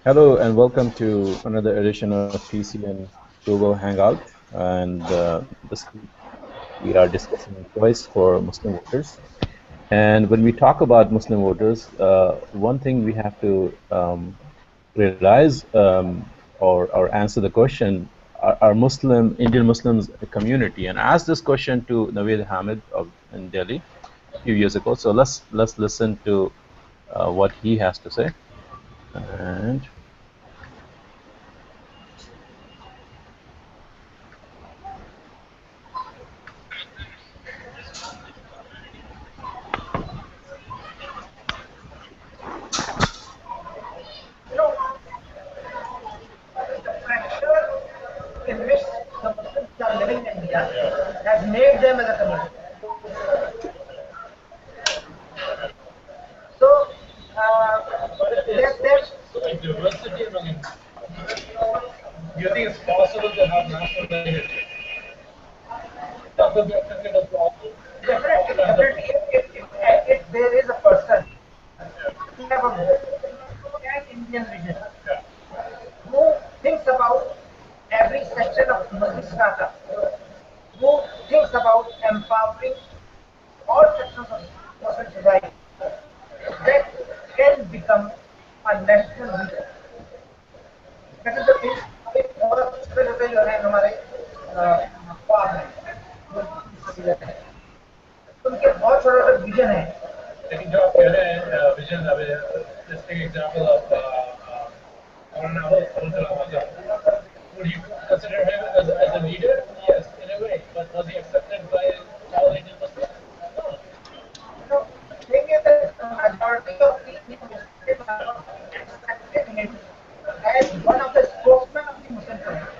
Hello and welcome to another edition of TCN Global Hangout. And this week we are discussing choice for Muslim voters. And when we talk about Muslim voters, one thing we have to realize or answer the question: Are Muslim Indian Muslims a community? And I asked this question to Naveed Hamid in Delhi a few years ago. So let's listen to what he has to say. And You know, the pressure in which the Muslims are living in India has made them as a community. So, there's So if diversity among do you think it's possible to have national identity? That would definitely the problem. definitely if there is a person who have a pan-Indian vision, Yeah. who thinks about every section of Muslim strata, who thinks about empowering all sections of Muslim society, that can become a national leader. That is the thing. और इस वजह से जो है हमारे ख्वाब हैं, जो leader हैं, उनके बहुत छोटा सा विजन है. लेकिन जो आप कह रहे हैं विजन अभी just take example of would you consider him as a leader? Yes, in a way. But was he accepted by all Indian Muslims? No. So, the thing is that the majority of the Muslims are not accepting him as one of the spokesmen of the Muslim community.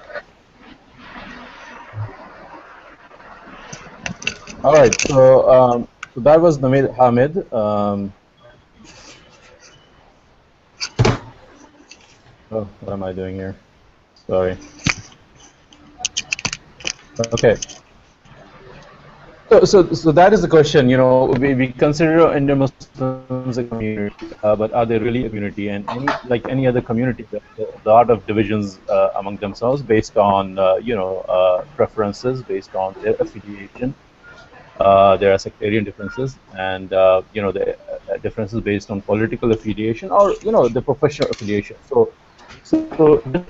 all right, so that was Naveed Hamid. Oh, what am I doing here? Sorry. Okay. So that is the question. You know, we consider Indian Muslims a community, but are they really a community? And like any other community, there are a lot of divisions among themselves based on preferences, based on their affiliation. There are sectarian differences, and the differences based on political affiliation or the professional affiliation. So this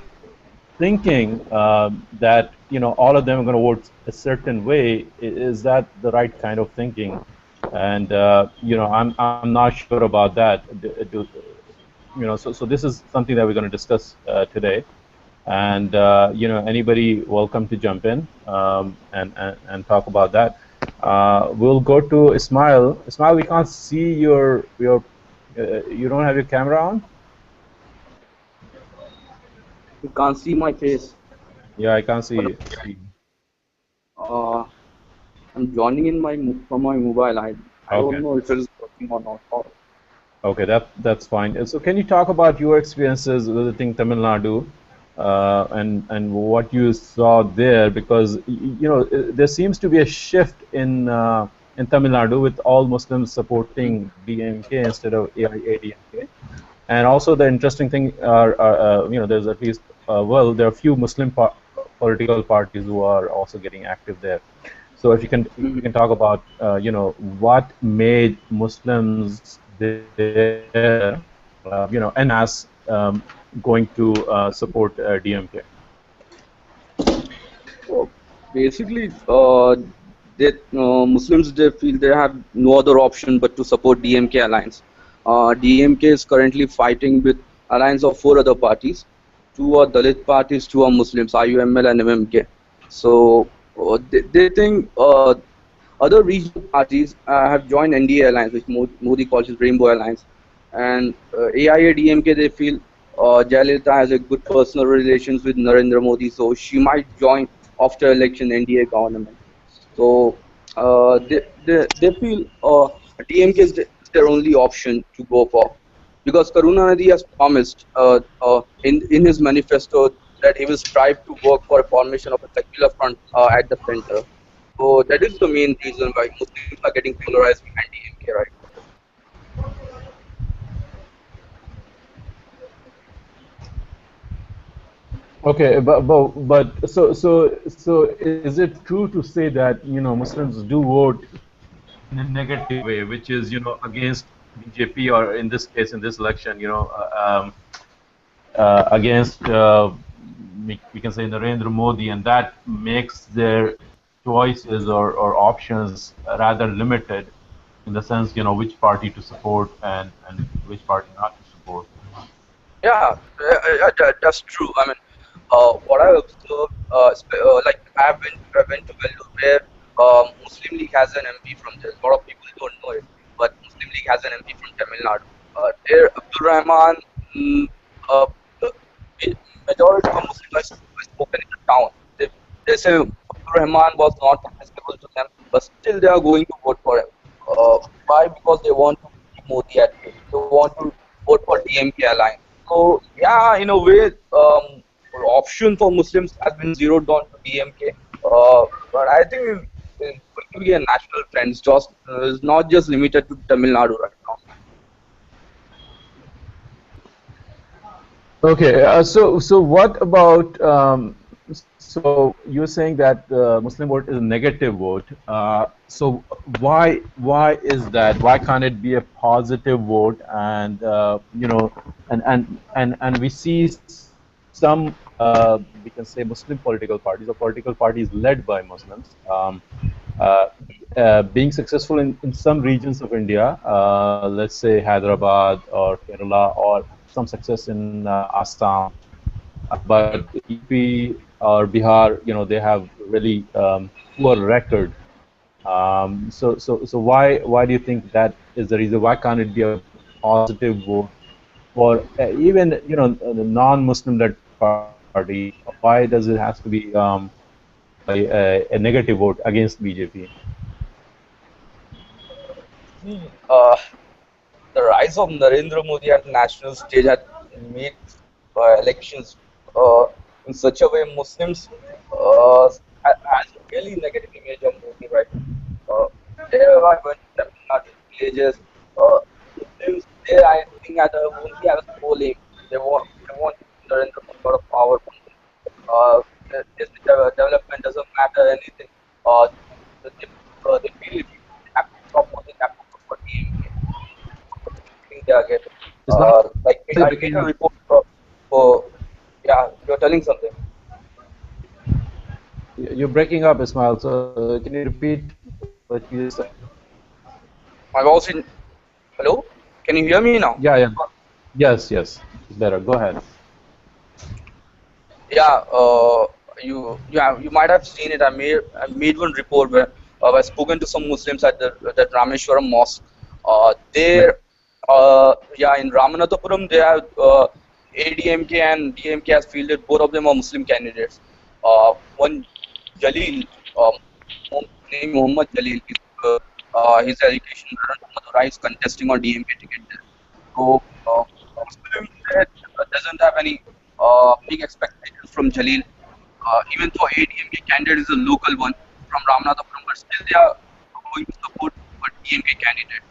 thinking that all of them are going to vote a certain way, is that the right kind of thinking? And I'm not sure about that. So this is something that we're going to discuss today. And anybody welcome to jump in and talk about that. We'll go to Ismail. Ismail, we can't see your you don't have your camera on? You can't see my face. Yeah, I can't But see. uh, I'm joining in from my mobile. I Okay. don't know if it is working or not. Okay, that's fine. So can you talk about your experiences visiting Tamil Nadu, and what you saw there? Because there seems to be a shift in Tamil Nadu, with all Muslims supporting DMK instead of AIADMK. And also the interesting thing there's at least there are few Muslim political parties who are also getting active there. So if you can talk about what made Muslims there, en masse, going to support DMK. So basically, Muslims they feel they have no other option but to support DMK alliance. DMK is currently fighting with alliance of 4 other parties. 2 are Dalit parties, 2 are Muslims, IUML and MMK. So they think other regional parties have joined NDA alliance, which Modi calls his Rainbow Alliance, and AIADMK they feel Jayalalitha has a good personal relations with Narendra Modi, so she might join after election NDA government. So they feel DMK is their only option to go for, because Karunanidhi has promised in his manifesto that he will strive to work for a formation of a secular front at the center. So that is the main reason why Muslims are getting polarized behind DMK right now. Okay, but is it true to say that Muslims do vote in a negative way, which is against BJP, or in this case, in this election, against we can say Narendra Modi, and that makes their choices or options rather limited in the sense which party to support and which party not to support. Yeah, that's true. I mean, what I observed, like I went to Vellore where Muslim League has an MP from there. A lot of people don't know it, but Muslim League has an MP from Tamil Nadu. There, Abdul Rahman, mm, uh, the majority of Muslims are spoken in the town. They say Abdul Rahman was not accessible to them, but still they are going to vote for him. Why? Because they want to keep Modi at bay. They want to vote for DMK alliance. So yeah, in a way, option for Muslims has been zeroed down to DMK. But I think it's going to be a national trend. It's not just limited to Tamil Nadu right now. Okay, so what about so you're saying that Muslim vote is a negative vote. So why is that? Why can't it be a positive vote? And and we see some we can say Muslim political parties or political parties led by Muslims uh, being successful in some regions of India, let's say Hyderabad or Kerala, or some success in Assam. But UP or Bihar, they have really poor record. So why do you think that is the reason? Why can't it be a positive vote for even the non-Muslim led party? Why does it have to be a negative vote against BJP? See, the rise of Narendra Modi at the national stage had made elections in such a way Muslims has a really negative image of Modi right now. There I went to Tamil Nadu villages. Muslims there I think only have a sole aim. They want Narendra Modi out of power. This development doesn't matter anything. Uh, they, they feel if you have to stop one, they have to vote for DMK. Think they are getting. Ismail, Like you're I breaking made a up. report for yeah, you're telling something. You're breaking up, Ismail. So can you repeat what you just said? My voice in hello. Can you hear me now? Yeah, yeah. Yes. It's better. Go ahead. Yeah. You might have seen it. I made one report where I spoken to some Muslims at the Rameshwaram mosque. Right. There, yeah, in Ramanathapuram they have ADMK and DMK has fielded both of them are Muslim candidates. One Jalil, name Muhammad Jalil, his education background Madurai is contesting on DMK ticket there. So Muslim doesn't have any big expectations from Jalil. Even though ADMK candidate is a local one from Ramanathapuram, but still they are going to support a DMK candidate.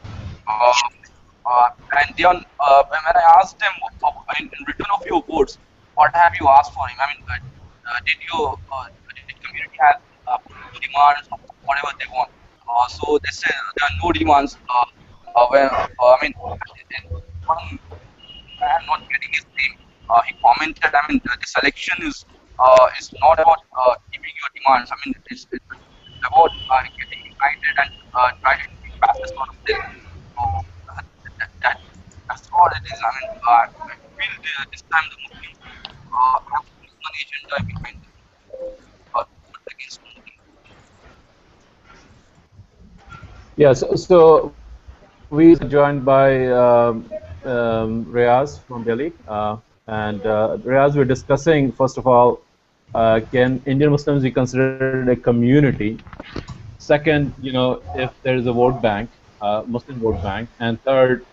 Uh, and they are, when I asked them in return of your votes, what have you asked for him? I mean, did community have demands or whatever they want? So they said there are no demands. I mean, one man not getting his name, he commented, I mean, the selection is not about keeping your demands. I mean, it's about getting united and try to make passes out of Delhi. So that's what it is. I mean, I feel this time the Muslims have one agenda behind them to vote against Modi. Yeah. So we are joined by Riaz from Delhi, and Riaz, we're discussing first of all, can Indian Muslims be considered a community? Second, if there is a vote bank, Muslim vote bank, and third,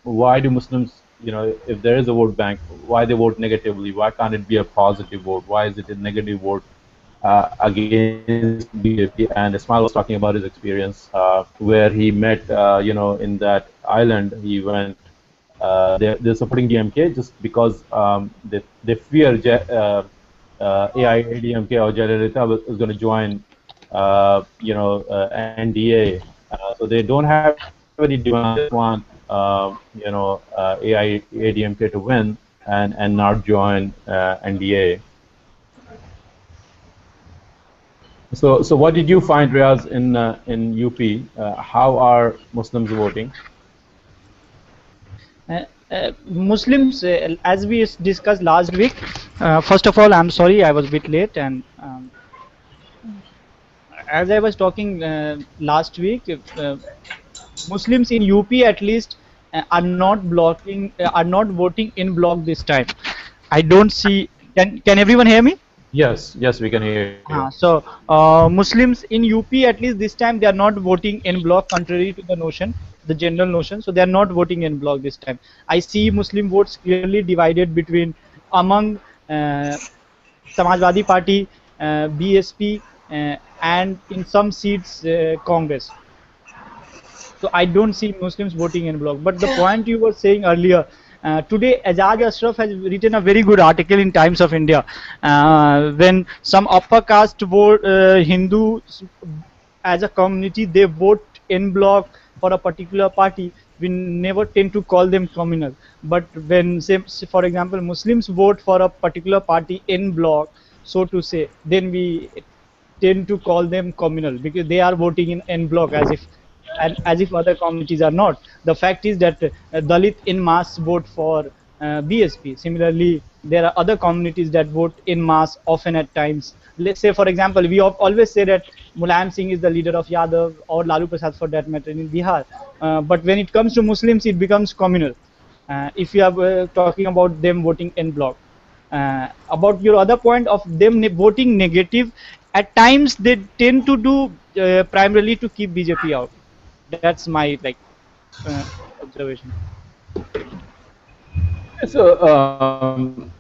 why do Muslims, if there is a vote bank, why they vote negatively? Why can't it be a positive vote? Why is it a negative vote against BJP? And Ismail was talking about his experience where he met, in that island, he went they're supporting DMK just because they fear AIADMK or Jayalalitha is going to join, NDA. So they don't have any demand. They just want, AIADMK to win and not join NDA. So what did you find, Riaz, in UP? How are Muslims voting? Muslims, as we discussed last week, first of all, I'm sorry I was a bit late, and as I was talking last week, Muslims in UP at least are not voting in block this time. I don't see. Can everyone hear me? Yes, we can hear you. So Muslims in UP at least this time they are not voting in block, contrary to the notion, the general notion. So they are not voting in block this time. I see Muslim votes clearly divided between among Samajwadi Party, BSP, and in some seats Congress. So I don't see Muslims voting in bloc. But the point you were saying earlier, today Ajaz Ashraf has written a very good article in Times of India. When some upper caste vote Hindus as a community, they vote en bloc for a particular party, we never tend to call them communal. But when, say, for example, Muslims vote for a particular party en bloc, so to say, then we tend to call them communal because they are voting in en bloc as if other communities are not. The fact is that Dalit in mass vote for BSP. Similarly, there are other communities that vote in mass often at times. Let's say, for example, we always say that Mulayam Singh is the leader of Yadav or Lalu Prasad for that matter in Bihar. But when it comes to Muslims, it becomes communal. If you are talking about them voting en bloc. About your other point of them voting negative, at times they tend to do primarily to keep BJP out. That's my observation. So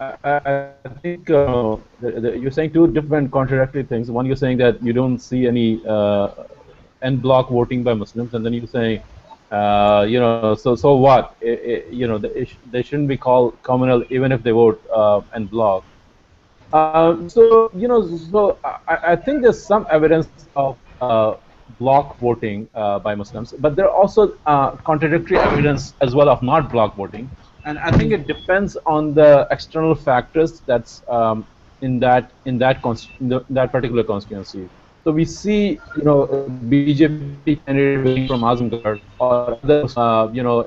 I think you're saying two different contradictory things. One, you're saying that you don't see any en bloc voting by Muslims, and then you're saying, so what? They shouldn't be called communal even if they vote en bloc. I think there's some evidence of block voting by Muslims, but there are also contradictory evidence as well of not block voting, and I think it depends on the external factors that's in that particular constituency. So we see, BJP candidate from Azamgarh or other,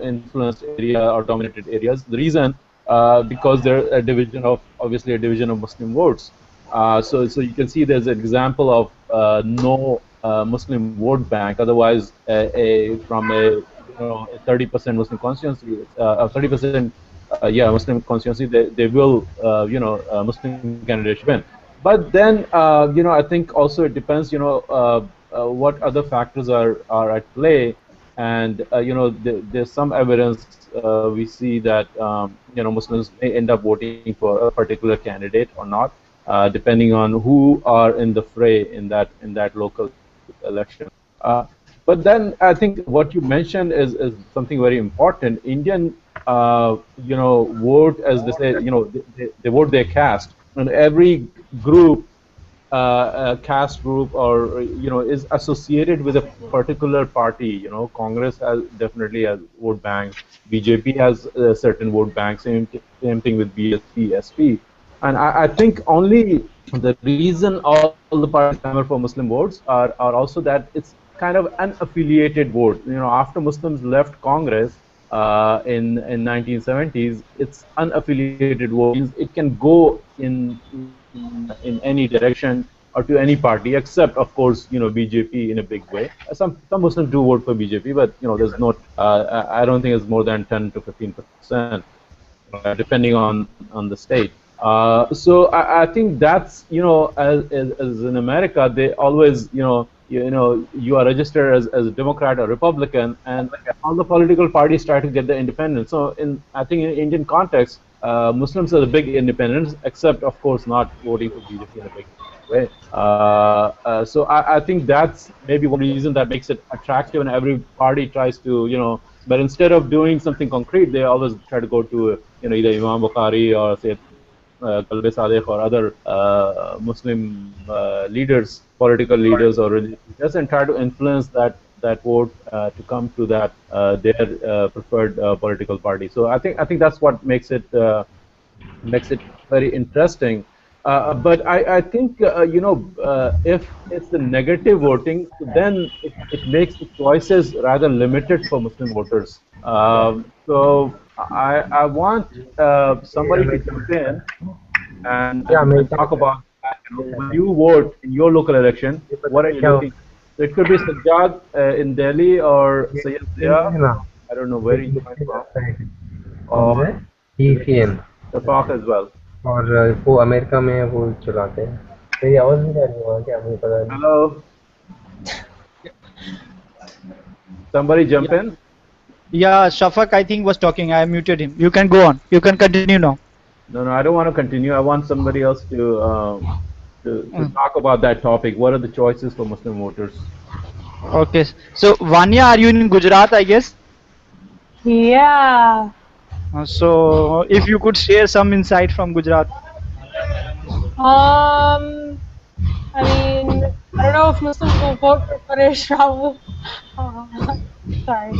influenced area or dominated areas. The reason because they're obviously a division of Muslim votes. So you can see there's an example of no Muslim vote bank. Otherwise, from a 30% Muslim constituency, 30% Muslim constituency, they will Muslim candidates win. But then I think also it depends what other factors are at play, and there's some evidence we see that Muslims may end up voting for a particular candidate or not, depending on who are in the fray in that local election. But then I think what you mentioned is something very important. Indian vote, as they say, they vote their caste, and every group, caste group, or is associated with a particular party. Congress definitely has vote banks. BJP has certain vote banks. Same thing with BSP, SP. And I think only the reason all the parties clamor for Muslim votes are also that it's kind of an affiliated vote. After Muslims left Congress in 1970s, it's unaffiliated vote. It can go in any direction or to any party, except of course BJP in a big way. Some Muslims do vote for BJP, but there's not. I don't think it's more than 10 to 15%, depending on the state. So I think that's as in America, they always you are registered as a Democrat or Republican, and all the political parties try to get the independence. So I think in Indian context, Muslims are the big independents, except of course not voting for BJP in a big way. way. So I think that's maybe one reason that makes it attractive, and every party tries to, but instead of doing something concrete, they always try to go to, either Imam Bukhari or say Kalbe Sadegh or other Muslim leaders, political leaders or religious leaders, and try to influence that vote to come to that their preferred political party. So I think that's what makes it very interesting. But I think if it's the negative voting, then it makes the choices rather limited for Muslim voters. So I want somebody to jump in and talk about that. When you vote in your local election, what are you looking? So it could be Sajjad in Delhi or Sayyid Zia. I don't know where you joined from, or TCN Tafaq as well. और वो America में वो चलाते हैं मेरी आवाज नहीं आ रही वहाँ क्या मुझे पता नहीं Hello. Somebody jump in. Yeah, Shafak, I think was talking. I muted him. You can go on. You can continue now. No, I don't want to continue. I want somebody else to talk about that topic. What are the choices for Muslim voters? Okay. So, Vanya, are you in Gujarat, I guess? Yeah. So, if you could share some insight from Gujarat. I mean, I don't know if Muslims will vote for Paresh Rawal. Sorry.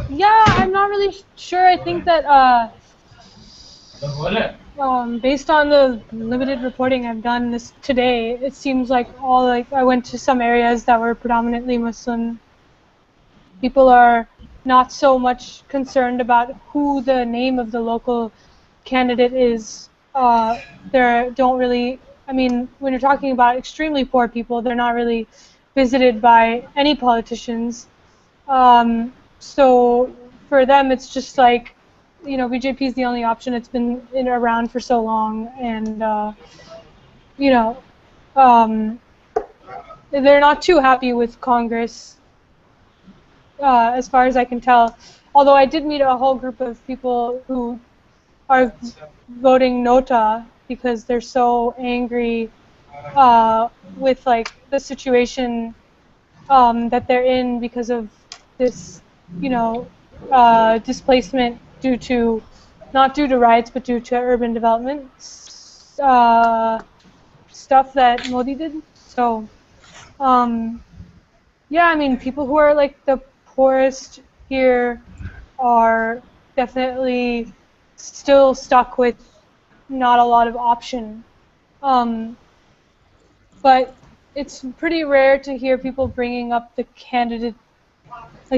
Yeah, I'm not really sure. I think that based on the limited reporting I've done today, it seems like I went to some areas that were predominantly Muslim. People are not so much concerned about who the name of the local candidate is. They don't really. I mean, when you're talking about extremely poor people, they're not really visited by any politicians. So for them, it's just like, BJP is the only option. It's been around for so long, and they're not too happy with Congress, as far as I can tell. Although I did meet a whole group of people who are voting Nota because they're so angry with the situation that they're in because of this, displacement not due to riots but due to urban development stuff that Modi did. So, yeah, I mean, people who are the poorest here are definitely still stuck with not a lot of option. But it's pretty rare to hear people bringing up the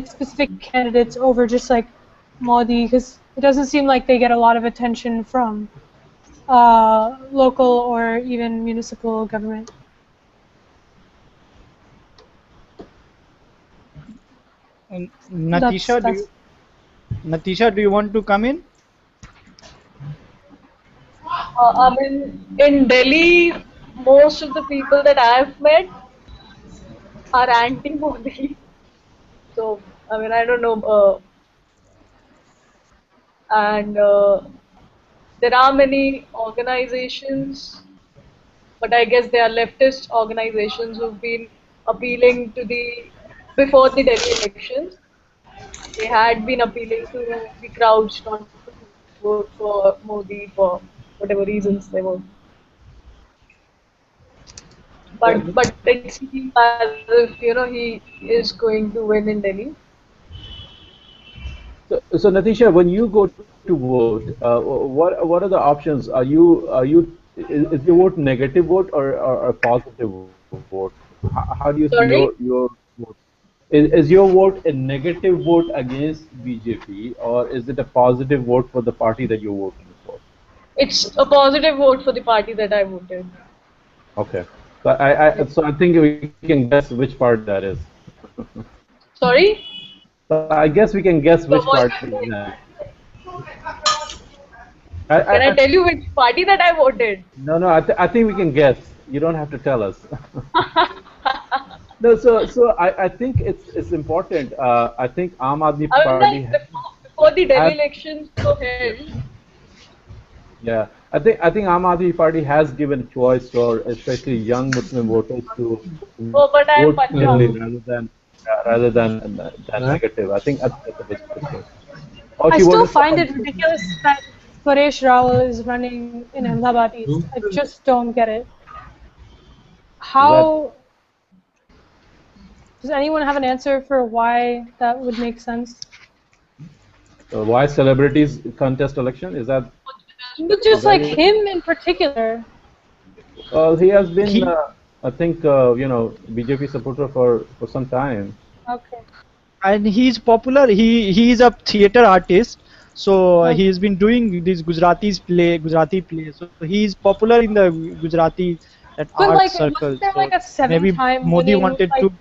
specific candidates over just Modi, because it doesn't seem like they get a lot of attention from local or even municipal government. Natisha, do you want to come in? I mean, in Delhi, most of the people that I've met are anti-Modi. So, I mean, I don't know. And there are many organizations, but I guess they are leftist organizations who've been appealing to before the Delhi elections. They had been appealing to the crowds not to vote for Modi for whatever reasons they were. But it seems as if he is going to win in Delhi. So Natisha, when you go to vote, what are the options? Is your vote negative vote or a positive vote? How do you see your vote? Is your vote a negative vote against BJP, or is it a positive vote for the party that you're voting for? It's a positive vote for the party that I voted. Okay. So I think we can guess which party that is. Sorry? So I guess we can guess which party it is. Can I tell you which party that I voted? No, I think we can guess. You don't have to tell us. No, so I think it's important. I think Aam Aadmi Party. Before the Delhi elections were held. Yeah, I think Aam Aadmi Party has given a choice for especially young Muslim voters to Oh, but I am vote positively Punjab. rather than negative. I think that's a best choice. Oh, I she still voted for find it Punjab. ridiculous that Paresh Rawal is running in Ahmedabad East. I just don't get it. Is that How does anyone have an answer for why that would make sense? why celebrities contest election? But Is just that like it? him in particular. Well, he has been, He I think, BJP supporter for some time. Okay. and he's popular. He is a theater artist, so Okay. he's been doing this Gujarati play. So he's popular in the Gujarati that But art like, circle. wasn't there like So a maybe seven-time Modi winning, wanted to.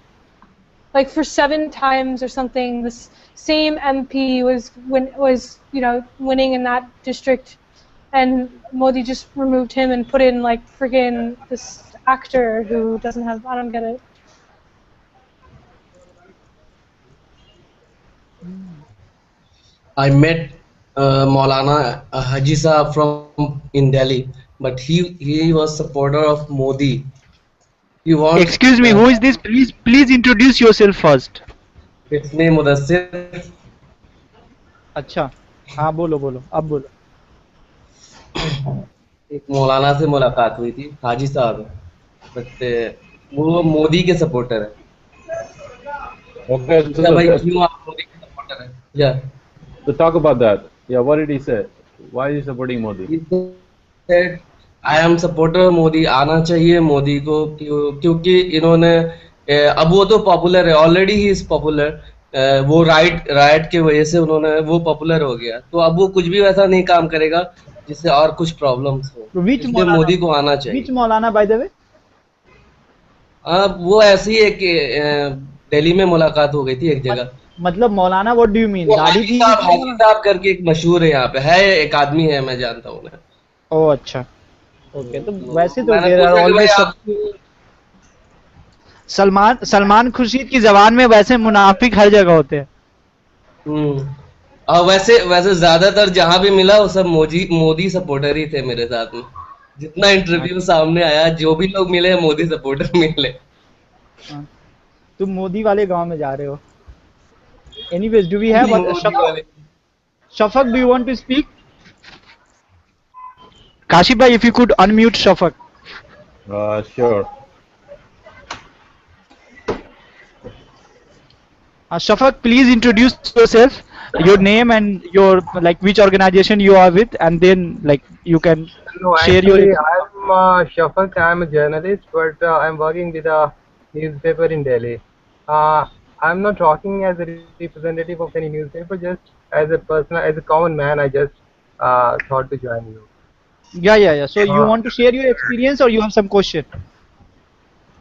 like for 7 times or something? This same MP was winning in that district, and Modi just removed him and put in like friggin' this actor who doesn't have. I don't get it. I met Maulana Haji Saab from in Delhi, but he was supporter of Modi. He wants. Excuse me, who is this? Please introduce yourself first. It's me Mudassir. अच्छा हाँ बोलो बोलो अब बोलो. एक मौलाना से मुलाकात हुई थी हाजी साहब बट वो मोदी के सपोर्टर है Okay, पूछा भाई क्यों आप मोदी के सपोर्टर हैं या so talk about that. Yeah, what did he say? Why is he supporting Modi? he said I am supporter Modi आना चाहिए मोदी को क्योंकि इन्होंने अब वो तो पॉपुलर है ऑलरेडी ही इज पॉपुलर वो राइट की वजह से उन्होंने वो पॉपुलर हो गया तो अब वो कुछ भी वैसा नहीं काम करेगा जिससे और कुछ प्रॉब्लम्स हो Which इसलिए Maulana? मोदी को आना चाहिए Which Maulana, by the way? वो ऐसी है कि दिल्ली में मुलाकात हो गई थी एक जगह मतलब मौलाना, what do you mean? वो दाढ़ी थी? हाजी साहब करके एक मशहूर है यहाँ पे है एक आदमी है मैं जानता हूँ उन्हें ओह अच्छा. ओके तो वैसे तो मैंने देयर आर पूछा कि भाई ऑलवेज आप सलमान खुर्शीद की जबान में वैसे मुनाफिक हर जगह होते हैं. और वैसे वैसे ज्यादातर जहां भी मिला वो सब मोदी सपोर्टर ही थे मेरे साथ में जितना इंटरव्यू सामने आया जो भी लोग मिले मोदी सपोर्टर मिले तुम मोदी वाले गांव में जा रहे हो. Anyways, do we have Shafak? Do you want to speak? Kashif bhai, if you could unmute Shafak. Sure. Shafak, please introduce yourself, your name and your like which organization you are with, and then like you can No, share your. actually, I'm Shafak. I'm a journalist, but I'm working with a newspaper in Delhi. I'm not talking as a representative of any newspaper, just as a person, as a common man. I just thought to join you. Yeah. So you want to share your experience, or you have some question?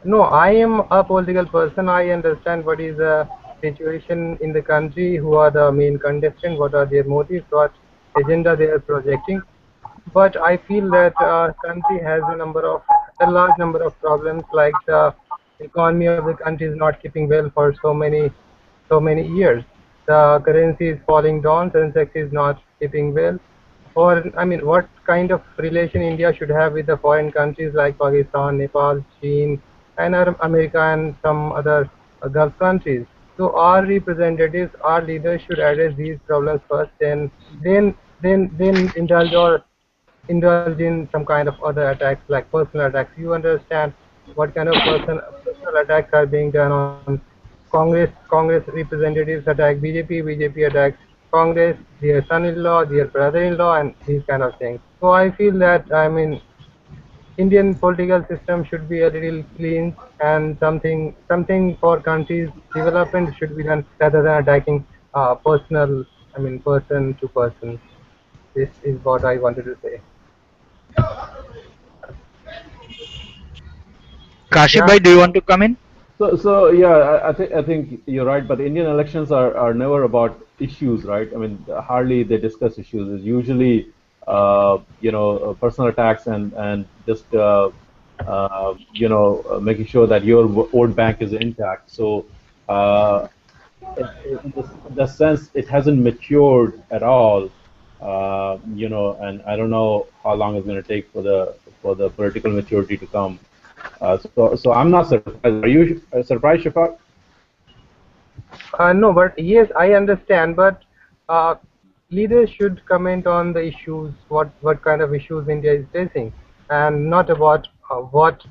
No, I am a political person. I understand what is the situation in the country, who are the main contestants, what are their motives, what agenda they are projecting. But I feel that country has a large number of problems, like the economy of the country is not keeping well for so many years. The currency is falling down, Sensex is not keeping well. Or I mean, what kind of relation India should have with the foreign countries like Pakistan, Nepal, China, and America and some other Gulf countries. So our representatives, our leaders should address these problems first, and then indulge in some kind of other attacks like personal attacks. You understand what kind of personal attacks are being done on Congress representatives attack BJP attacks Congress, their son-in-law, their brother-in-law, and these kind of things. So I feel that I mean Indian political system should be a little clean, and something for countries development should be done rather than attacking person to person. This is what I wanted to say. Kashif Yeah. bhai, do you want to come in? So yeah, I think you're right. But Indian elections are never about issues, right? I mean, hardly they discuss issues. It's usually personal attacks and just making sure that your vote bank is intact. So in the sense, it hasn't matured at all and I don't know how long it's going to take for the political maturity to come. So I'm not surprised. Are you surprised, Shafaq? No, but yes, I understand. But uh, leaders should comment on the issues, what kind of issues India is facing, and not about what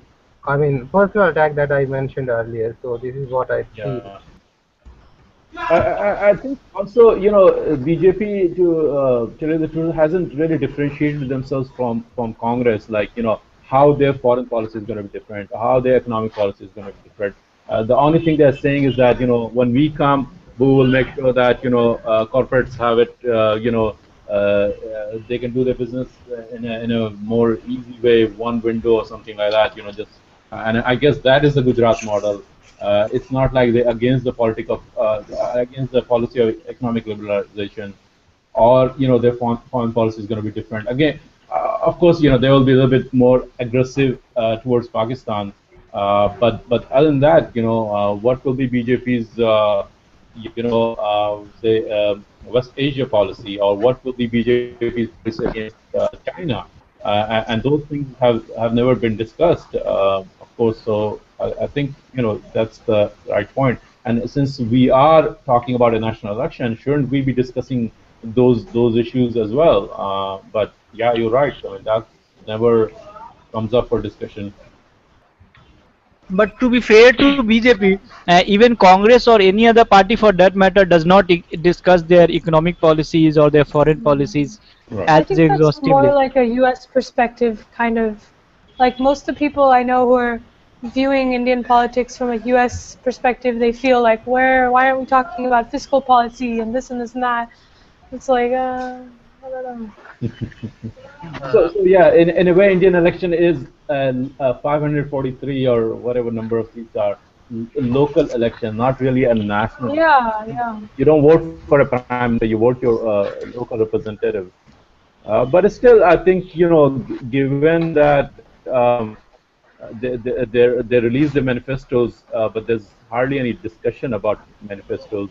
I mean personal attack that I mentioned earlier. So this is what I feel. Yeah. I think also, BJP, to tell you the truth, hasn't really differentiated themselves from Congress, like, how their foreign policy is going to be different, how their economic policy is going to be different. The only thing they're saying is that, when we come, we will make sure that, corporates have it, they can do their business in a more easy way, one window or something like that, just, and I guess that is the Gujarat model. It's not like they're against the against the policy of economic liberalization, or their foreign policy is going to be different. Again, of course, they will be a little bit more aggressive towards Pakistan. But other than that, what will be BJP's say West Asia policy, or what will be BJP's policy against China? And those things have never been discussed, of course. So I think that's the right point. And since we are talking about a national election, shouldn't we be discussing those issues as well? But yeah, you're right. I mean, that never comes up for discussion. But to be fair to BJP, even Congress or any other party for that matter does not discuss their economic policies or their foreign policies Right. I as think that's exhaustively. more like a US perspective, kind of. Like most of the people I know who are viewing Indian politics from a US perspective, they feel like, why aren't we talking about fiscal policy and this and this and that? It's like, I don't know. So yeah, in a way, Indian election is 543 or whatever number of seats are local election, not really a national Yeah, election. yeah. You don't vote for a prime minister; you vote your local representative. But still, I think given that they release the manifestos, but there's hardly any discussion about manifestos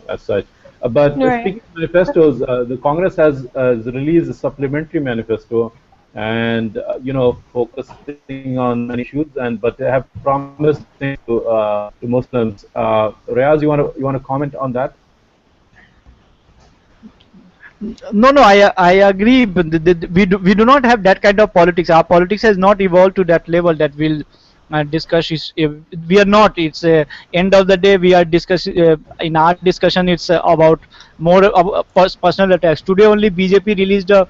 as such. But Right. speaking of manifestos, the Congress has released a supplementary manifesto, and focusing on many issues, and but they have promised things to Muslims. Riaz, you want to comment on that? No, no, I agree. But we do not have that kind of politics. Our politics has not evolved to that level that we'll discuss. We are not. It's end of the day we are discussing in our discussion. It's about more personal attacks. Today only BJP released a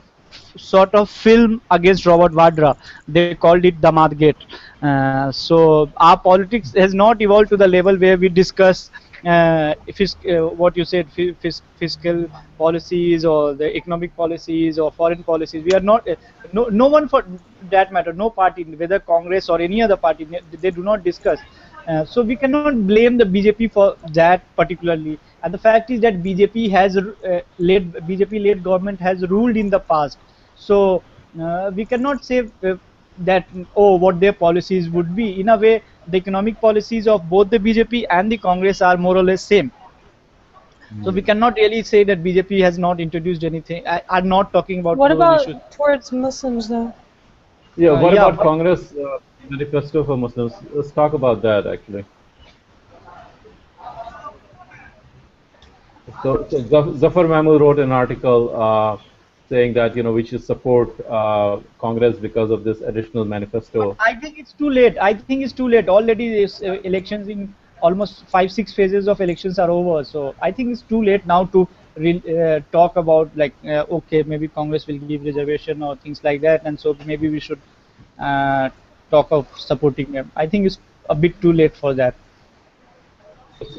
sort of film against Robert Vadra. They called it Damad Gate. So our politics has not evolved to the level where we discuss what you said, fiscal policies or the economic policies or foreign policies. We are not, no one for that matter, no party, whether Congress or any other party, they do not discuss. So we cannot blame the BJP for that particularly. And the fact is that BJP-led government has ruled in the past. So we cannot say that, what their policies would be. In a way, the economic policies of both the BJP and the Congress are more or less same. So we cannot really say that BJP has not introduced anything. I'm not talking about What those issues. about towards Muslims, though? Yeah. What Yeah, about Congress manifesto for Muslims? Let's talk about that actually. So Zafar Mahmood wrote an article saying that we should support Congress because of this additional manifesto. I think it's too late. I think it's too late. Already, this elections in almost 5-6 phases of elections are over. So I think it's too late now to talk about, like, okay, maybe Congress will give reservation or things like that, and so maybe we should uh, talk of supporting them. I think it's a bit too late for that.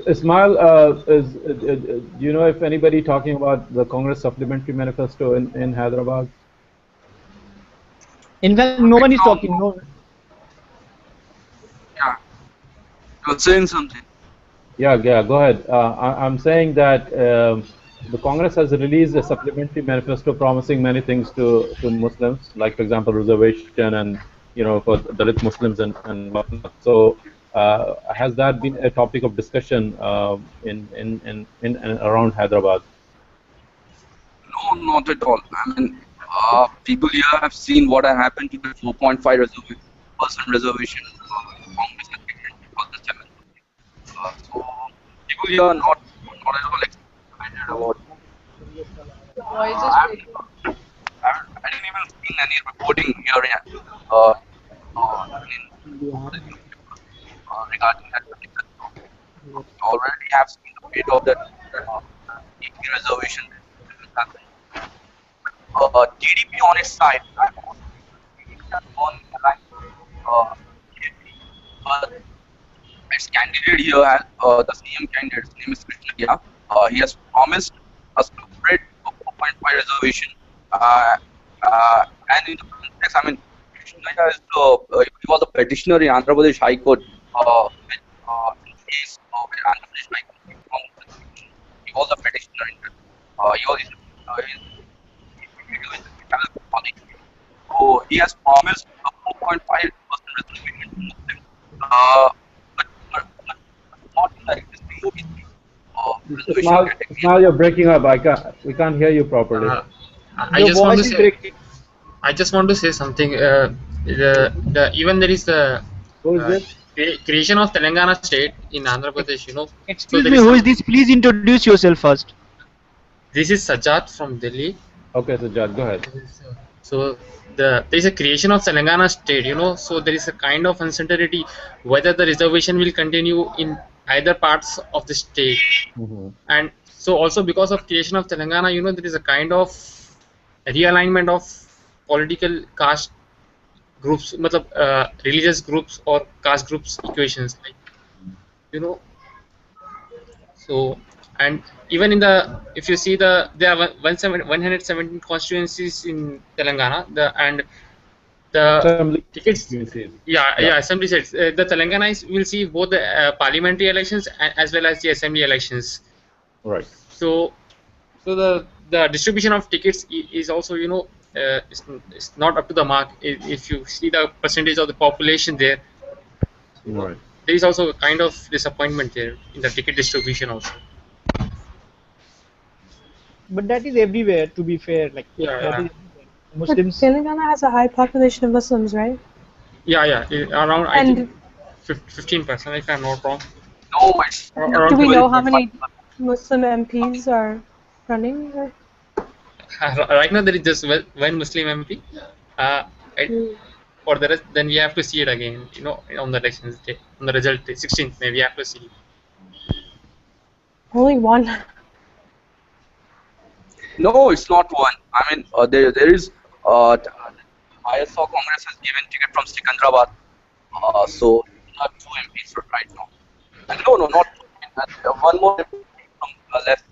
Ismail, do you know if anybody talking about the Congress supplementary manifesto in Hyderabad? In fact, no one is talking. No. Yeah, you're saying something. Yeah, go ahead. I'm saying that the Congress has released a supplementary manifesto promising many things to Muslims, like, for example, reservation and for Dalit Muslims and whatnot. So has that been a topic of discussion in and around Hyderabad? No, not at all. I mean, people here have seen what happened to the 4.5 percent reservation Congress has taken because the challenge. So people here are not at all excited about. Your voice is I, breaking. I didn't even seen any reporting here uh, in regarding that particular topic. We already have seen the fate of that EP reservation that will happen. TDP on its side, I was TDP has gone in line uh, BJP, but its candidate here, the CM candidate, his name is Krishna. He has promised a separate 4.5 reservation. Uh, and in the context, I mean, Krishna is he was a petitioner in Andhra Pradesh High Court, in case where Andhra Pradesh High Court gave wrong reservation. He was a petitioner in that. He was so he has promised a 4.5% reservation to Muslims, but not in the existing OBC reservation Ismail, category. Ismail, you're breaking up. We can't hear you properly. I Your just want to voice is say, breaking. I just want to say something. The even there is the Who is uh, this? creation of Telangana state in Andhra Pradesh. So Excuse there me, is who some. is this? Please introduce yourself first. This is Sajjad from Delhi. Okay, so Jad, go ahead. So there is a creation of Telangana state. So there is a kind of uncertainty whether the reservation will continue in either parts of the state. Mm-hmm. And so also because of creation of Telangana, there is a kind of realignment of political caste groups, religious groups or caste groups equations, like you know. So and even in if you see there are 117 constituencies in Telangana, the Assembly tickets. constituencies. Yeah, assembly seats. The Telangana will see both the parliamentary elections as well as the assembly elections. Right. So the distribution of tickets is also it's not up to the mark. If you see the percentage of the population there, Right. there is also a kind of disappointment there in the ticket distribution also. But that is everywhere, to be fair. Like that Yeah, is everywhere. But Muslims. Telangana has a high population of Muslims, right? around I think And 15%, if I'm not wrong. No, it's do Around we know how 12. many Muslim MPs are running? Right now there is just one Muslim MP. For the rest, then we have to see it again. On the elections day, on the result day, 16th May, we have to see. Only one. no, it's not one. I mean, there is ISO Congress has given ticket from Sikandrabad. So there are two MPs right now. No, not two. One more MP from left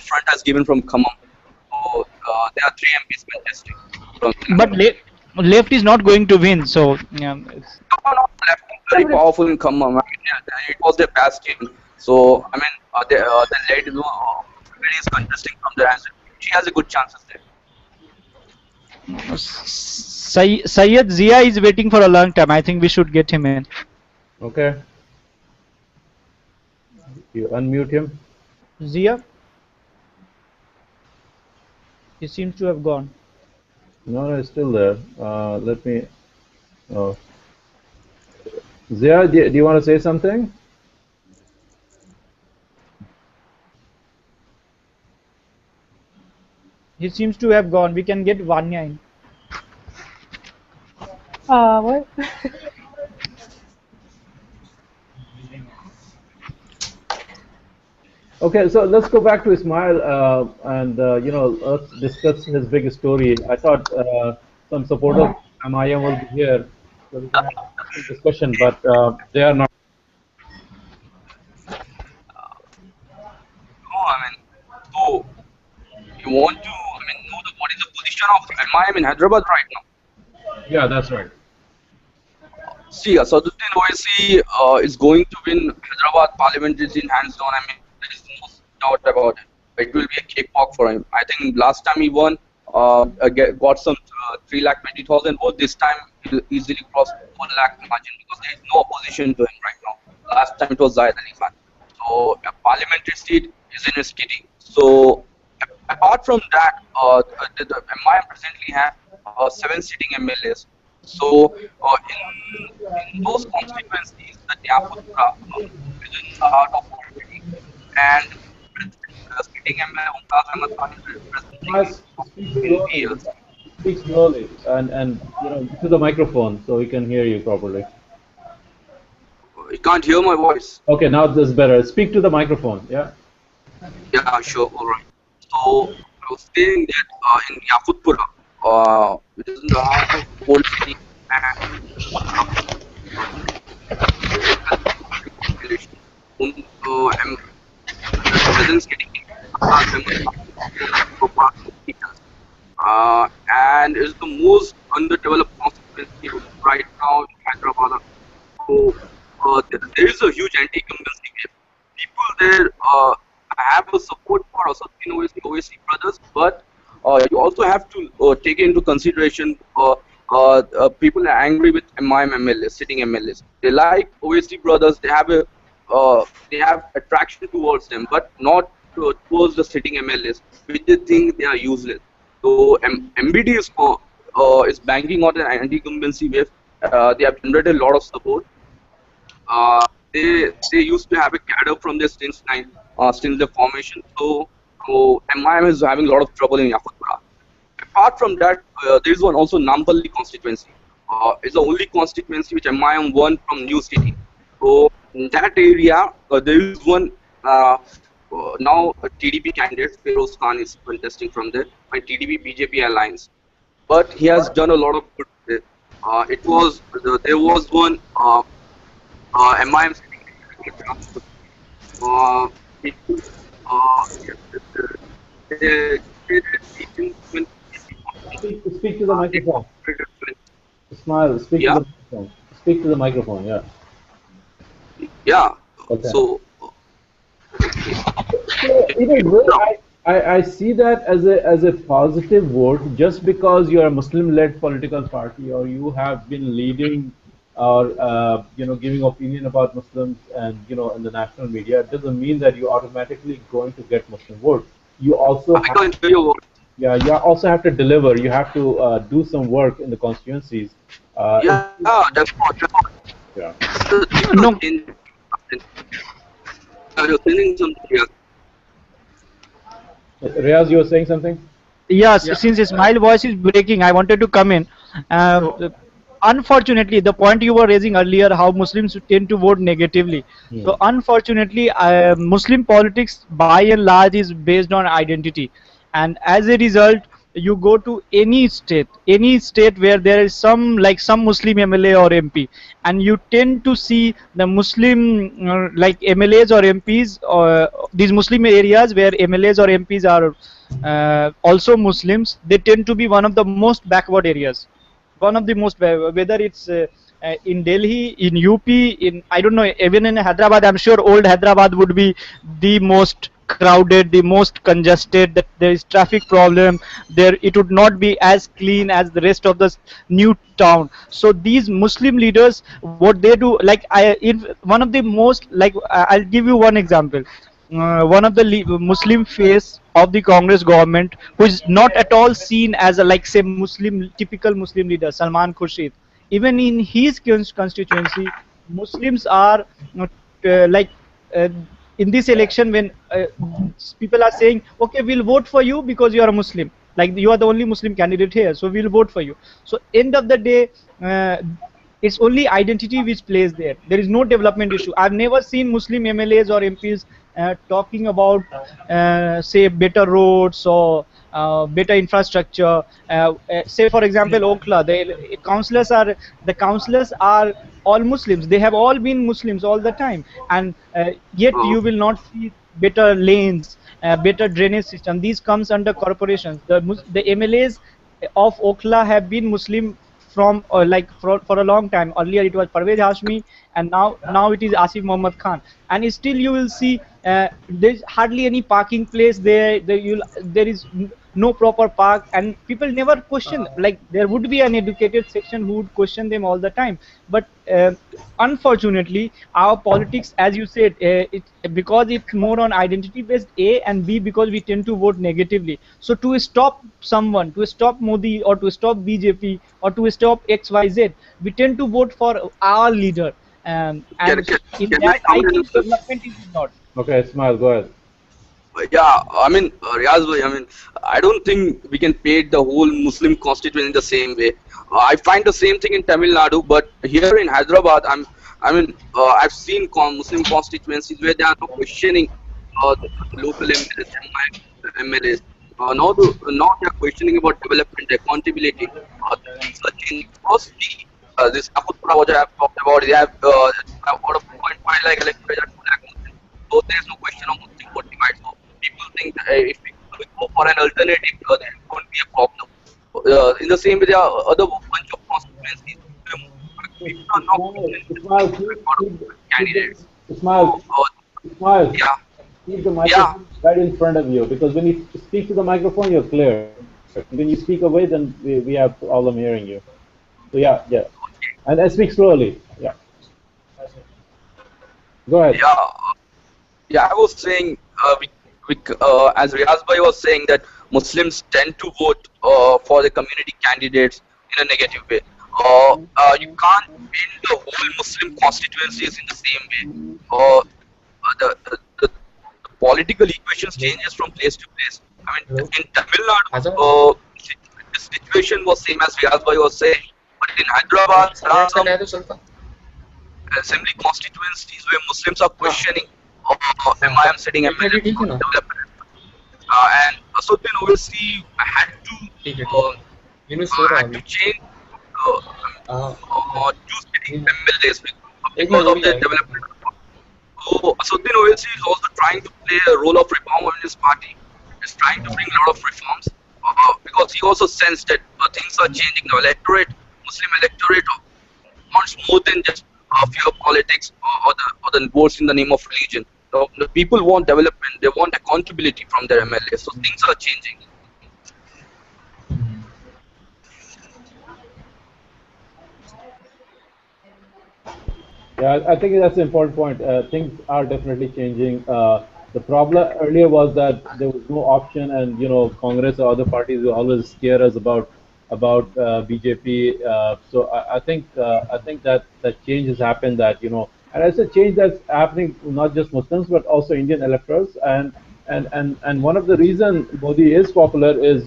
front has given from Khammam. So there are three MPs contesting from But Telangana. left is not going to win. So No, left is very powerful in Khammam. I mean, it was their bastion. So I mean, the lady is contesting from there. She has a good chances there. Syed Zia is waiting for a long time. I think we should get him in. Okay. You unmute him. Zia? He seems to have gone. No, it's still there. Let me. Oh. Zia, do you want to say something? He seems to have gone. We can get Vanya in. What? Okay, so let's go back to Ismail and let's discuss his big story. I thought some supporters of MIM will be here, so we can have a discussion, but they are not. No, I mean, so you want to, know what is the position of MIM in Hyderabad right now? Yeah, that's right. See, Asaduddin Owaisi is going to win Hyderabad Parliament is in hands down. I mean, there is no doubt about it. It will be a cakewalk for him. I think last time he won, got some 3,20,000 votes. This time he'll easily cross 4 lakh margin because there is no opposition to him right now. Last time it was Zahid Ali Khan. So a parliamentary seat is in his kitty. So Apart from that, the MIM presently have 7 sitting MLAs. So in those constituencies, the Nyapura is in the heart of politics, and sitting MLA Mumtaz Ahmad Khan is representing Guys, speak slowly. NPLs. Speak slowly, and to the microphone so we can hear you properly. You can't hear my voice. Okay, now this is better. Speak to the microphone. Yeah. Yeah, sure, all right. So I was saying that in Yakutpura, which is in the heart of old city and population, and the presence getting and is the most underdeveloped constituency right now in Hyderabad. So there is a huge anti-incumbency gap. People there have a support for Assaduddin Owaisi brothers, but you also have to take into consideration people are angry with MIM MLAs, sitting MLAs. They like Owaisi brothers. They have attraction towards them, but not towards the sitting MLAs, which they think they are useless. So MBD is banking on an anti-incumbency wave. They have generated a lot of support. They used to have a cadre from their since the formation. So MIM is having a lot of trouble in Yakutpura. Apart from that, there is one also Nampalli constituency. It's the only constituency which MIM won from New City. So in that area, there is one now a TDP candidate, Feroz Khan is contesting from there, by TDP BJP alliance. But he has done a lot of good. There was one MIM uh, people, they, they, Speak to the microphone. Smile. Speak to yeah, the microphone. Speak to the microphone. Yeah. yeah. Okay. So So, in a way, I see that as a positive vote just because you are a Muslim-led political party or you have been leading or giving opinion about Muslims and in the national media. It doesn't mean that you're automatically going to get Muslim votes. You also I have can't hear your voice. Yeah, you also have to deliver. You have to do some work in the constituencies. Yeah, that's what. Yeah. Things are No, changing. You're saying something here. Riaz, you were saying something? yes, Yeah. since Ismail voice is breaking, I wanted to come in. So Unfortunately, the point you were raising earlier, how Muslims tend to vote negatively. Hmm. So unfortunately, Muslim politics by and large is based on identity, and as a result, you go to any state where there is some Muslim MLA or MP, and you tend to see the Muslim like MLAs or MPs or these Muslim areas where MLAs or MPs are also Muslims. They tend to be one of the most backward areas, one of the most, whether it's in Delhi, in UP, in I don't know, even in Hyderabad. I'm sure old Hyderabad would be the most crowded, the most congested. That there is traffic problem there. It would not be as clean as the rest of the new town. So these Muslim leaders, what they do, like in one of the most, like I'll give you one example. One of the Muslim face of the Congress government, who is not at all seen as a, like say, Muslim, typical Muslim leader, Salman Khurshid. Even in his constituency, Muslims are like uh, in this election when people are saying, okay, we'll vote for you because you are a Muslim, like you are the only Muslim candidate here, so we'll vote for you. So end of the day, uh, it's only identity which plays there. There is no development issue. I've never seen Muslim MLAs or MPs talking about say better roads or better infrastructure. Say for example, Okla, the councillors are all Muslims. They have all been Muslims all the time, and yet Uh, you will not see better lanes, better drainage system. These comes under corporations. The MLAs of Okla have been Muslim from for a long time. Earlier it was Parvez Hashmi, and now it is Asif Muhammad Khan. And still you will see there is hardly any parking place there. There is no proper park, and people never question. Like there would be an educated section who would question them all the time, but unfortunately our politics, as you said, it because it's more on identity based, A, and B, because we tend to vote negatively. So to stop someone, to stop Modi, or to stop BJP, or to stop XYZ, we tend to vote for our leader, Can, and can, in can I that I come in think this? development is ignored. Okay, Smile, go ahead. Yeah, I mean, Riaz bhai, I mean, I don't think we can paint the whole Muslim constituency in the same way. I find the same thing in Tamil Nadu, but here in Hyderabad, I've seen Muslim constituencies where they are now questioning the local MLAs, MLAs. Now they are questioning about development, accountability. The things are changing. Firstly, this Akutpura, what I have talked about, they have about a 0.5 lakh electorate at 2 lakh Muslims. So there is no question of Muslim vote divide. So people think that if we go for an alternative, there won't be a problem. In the same way, there are other bunch of constituencies where people are now Ismail, questioning the Ismail, record of candidates. So, Ismail, Ismail, yeah, keep the yeah, microphone right in front of you, because when you speak to the microphone, you're clear. When you speak away, then we have problem hearing you. So yeah, and speak slowly. Yeah, go ahead. yeah. Yeah, I was saying, as Riaz bhai was saying, that Muslims tend to vote for the community candidates in a negative way. You can't paint the whole Muslim constituencies in the same way. The political equations changes from place to place. I mean, in Tamil Nadu, the situation was same as Riaz bhai was saying, but in Hyderabad, there are some assembly constituencies where Muslims are questioning, am I am sitting MLA for development? And Assuddin Owaisi had to change two sitting MLAs because of the development. So Assuddin Owaisi is also trying to play a role of reform in his party. He's trying to bring a lot of reforms because he also sensed that things are changing. The Muslim electorate wants more than just fear politics or the votes in the name of religion. The people want development. They want accountability from their MLA. So things are changing. Yeah, I think that's an important point. Things are definitely changing. The problem earlier was that there was no option, and Congress or other parties will always scare us about BJP. So I think that change has happened. And it's a change that's happening not just Muslims but also Indian electors. And one of the reasons Modi is popular is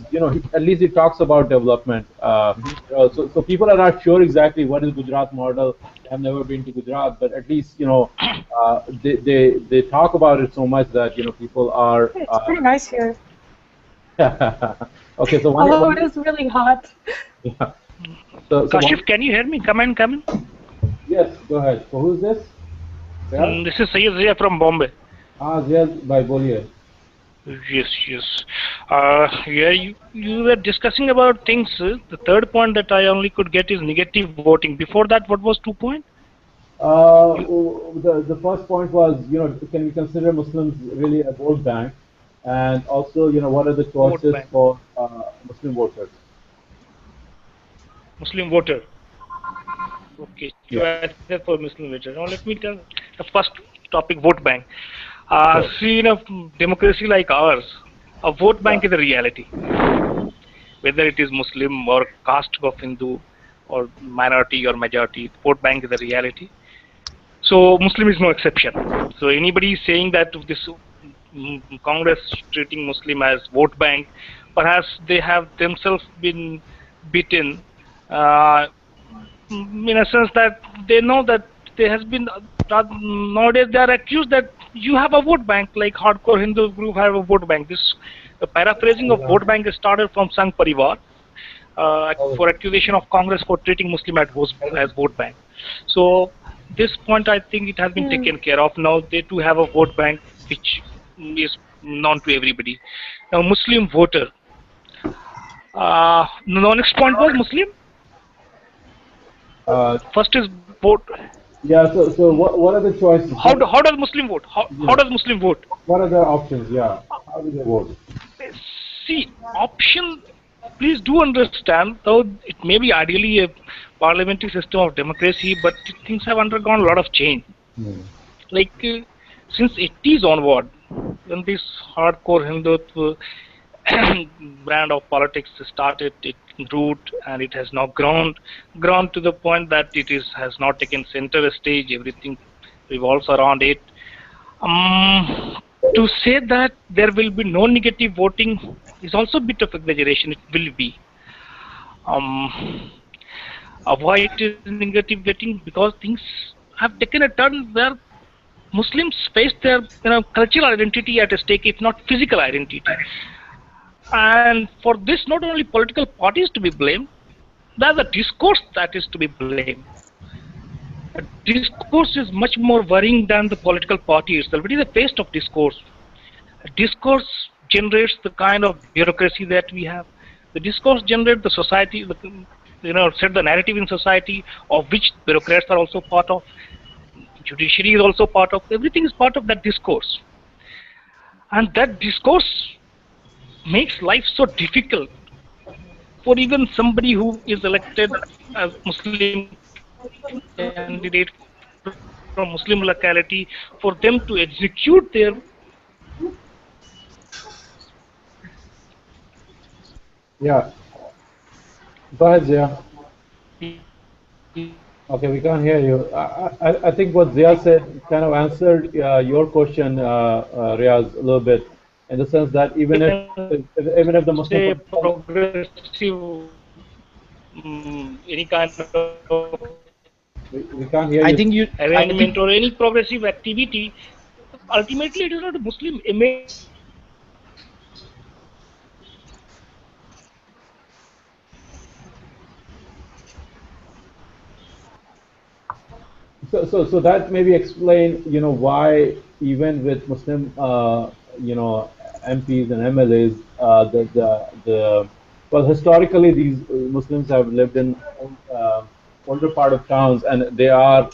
at least he talks about development. So people are not sure exactly what is Gujarat model. They have never been to Gujarat, but at least they talk about it so much that people are. It's pretty nice here. Okay, so Although it is really hot. yeah. So Kashif, can you hear me? Come in. Yes, go ahead. So who's this? This is Sayyid Zia from Bombay. Ziyad by Bolier. Yes. Yeah, you were discussing about things. The third point that I only could get is negative voting. Before that, what was 2 point? The first point was, can we consider Muslims really a vote bank? And also, what are the choices for Muslim voters? Muslim voter. Okay, Yeah. choices for Muslim voter. Now let me tell the first topic: vote bank. See, in a democracy like ours, a vote bank is a reality. Whether it is Muslim or caste of Hindu or minority or majority, vote bank is a reality. So Muslim is no exception. So anybody saying that this Congress treating Muslim as vote bank, perhaps they have themselves been beaten in a sense that they know that there has been nowadays they are accused that you have a vote bank, like hardcore Hindu group have a vote bank. This paraphrasing of vote bank started from Sangh Parivar for accusation of Congress for treating Muslim as vote bank. So this point I think it has been taken care of. Now they too have a vote bank which is known to everybody. Now Muslim voter. The next point was Muslim. First is vote. Yeah. So what are the choices? How does Muslim vote? How does Muslim vote? What are the options? Yeah. How do they vote? See, option, please do understand, though it may be ideally a parliamentary system of democracy, but things have undergone a lot of change. Like since 80s onward, when this hardcore Hindutva brand of politics started its root, and it has now grown to the point that has now taken center stage. Everything revolves around it. To say that there will be no negative voting is also a bit of exaggeration. It will be. Why it is negative voting? Because things have taken a turn where Muslims face their cultural identity at stake, if not physical identity. And for this, not only political parties to be blamed, there's a discourse that is to be blamed. A discourse is much more worrying than the political party itself. It is a paste of discourse. A discourse generates the kind of bureaucracy that we have. The discourse generates the society, set the narrative in society, of which bureaucrats are also part of. Judiciary is also part of. Everything is part of that discourse. And that discourse makes life so difficult for even somebody who is elected as Muslim candidate from Muslim locality, for them to execute their Yeah. Go ahead, Zia. Okay, we can't hear you. I think what Zia said kind of answered your question, Riaz, a little bit, in the sense that even if the Muslim say political, progressive any kind of we can't hear I you. think you. I arrangement think or any progressive activity, ultimately it is not a Muslim image. So that maybe explain, why even with Muslim, MPs and MLAs, well, historically these Muslims have lived in older part of towns, and they are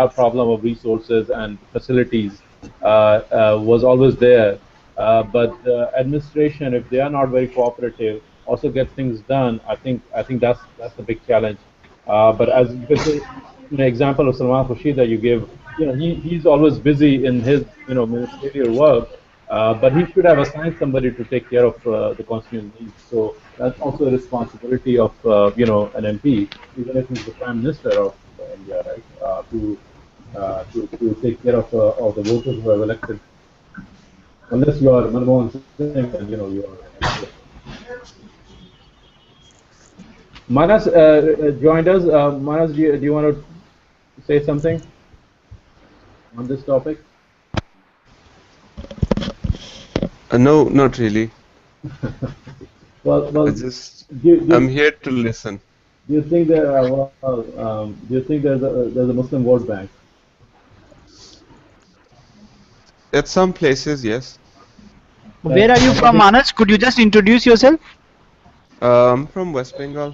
problem of resources and facilities was always there. But the administration, if they are not very cooperative, also get things done. I think that's the big challenge. But as you can say, example of Salman Khurshid that you give, he's always busy in his, ministerial work, but he should have assigned somebody to take care of the constituent needs. So that's also a responsibility of, an MP, even if he's the Prime Minister of India, right, to take care of the voters who have elected. Unless you are Manmohan Singh, and you are an MP. Manas joined us. Manas, do you want to say something on this topic? No, not really. Well, I'm here to listen. do you think do you think there's a Muslim vote bank? At some places, yes. where are you from, Manas? Could you just introduce yourself? I'm from West Bengal.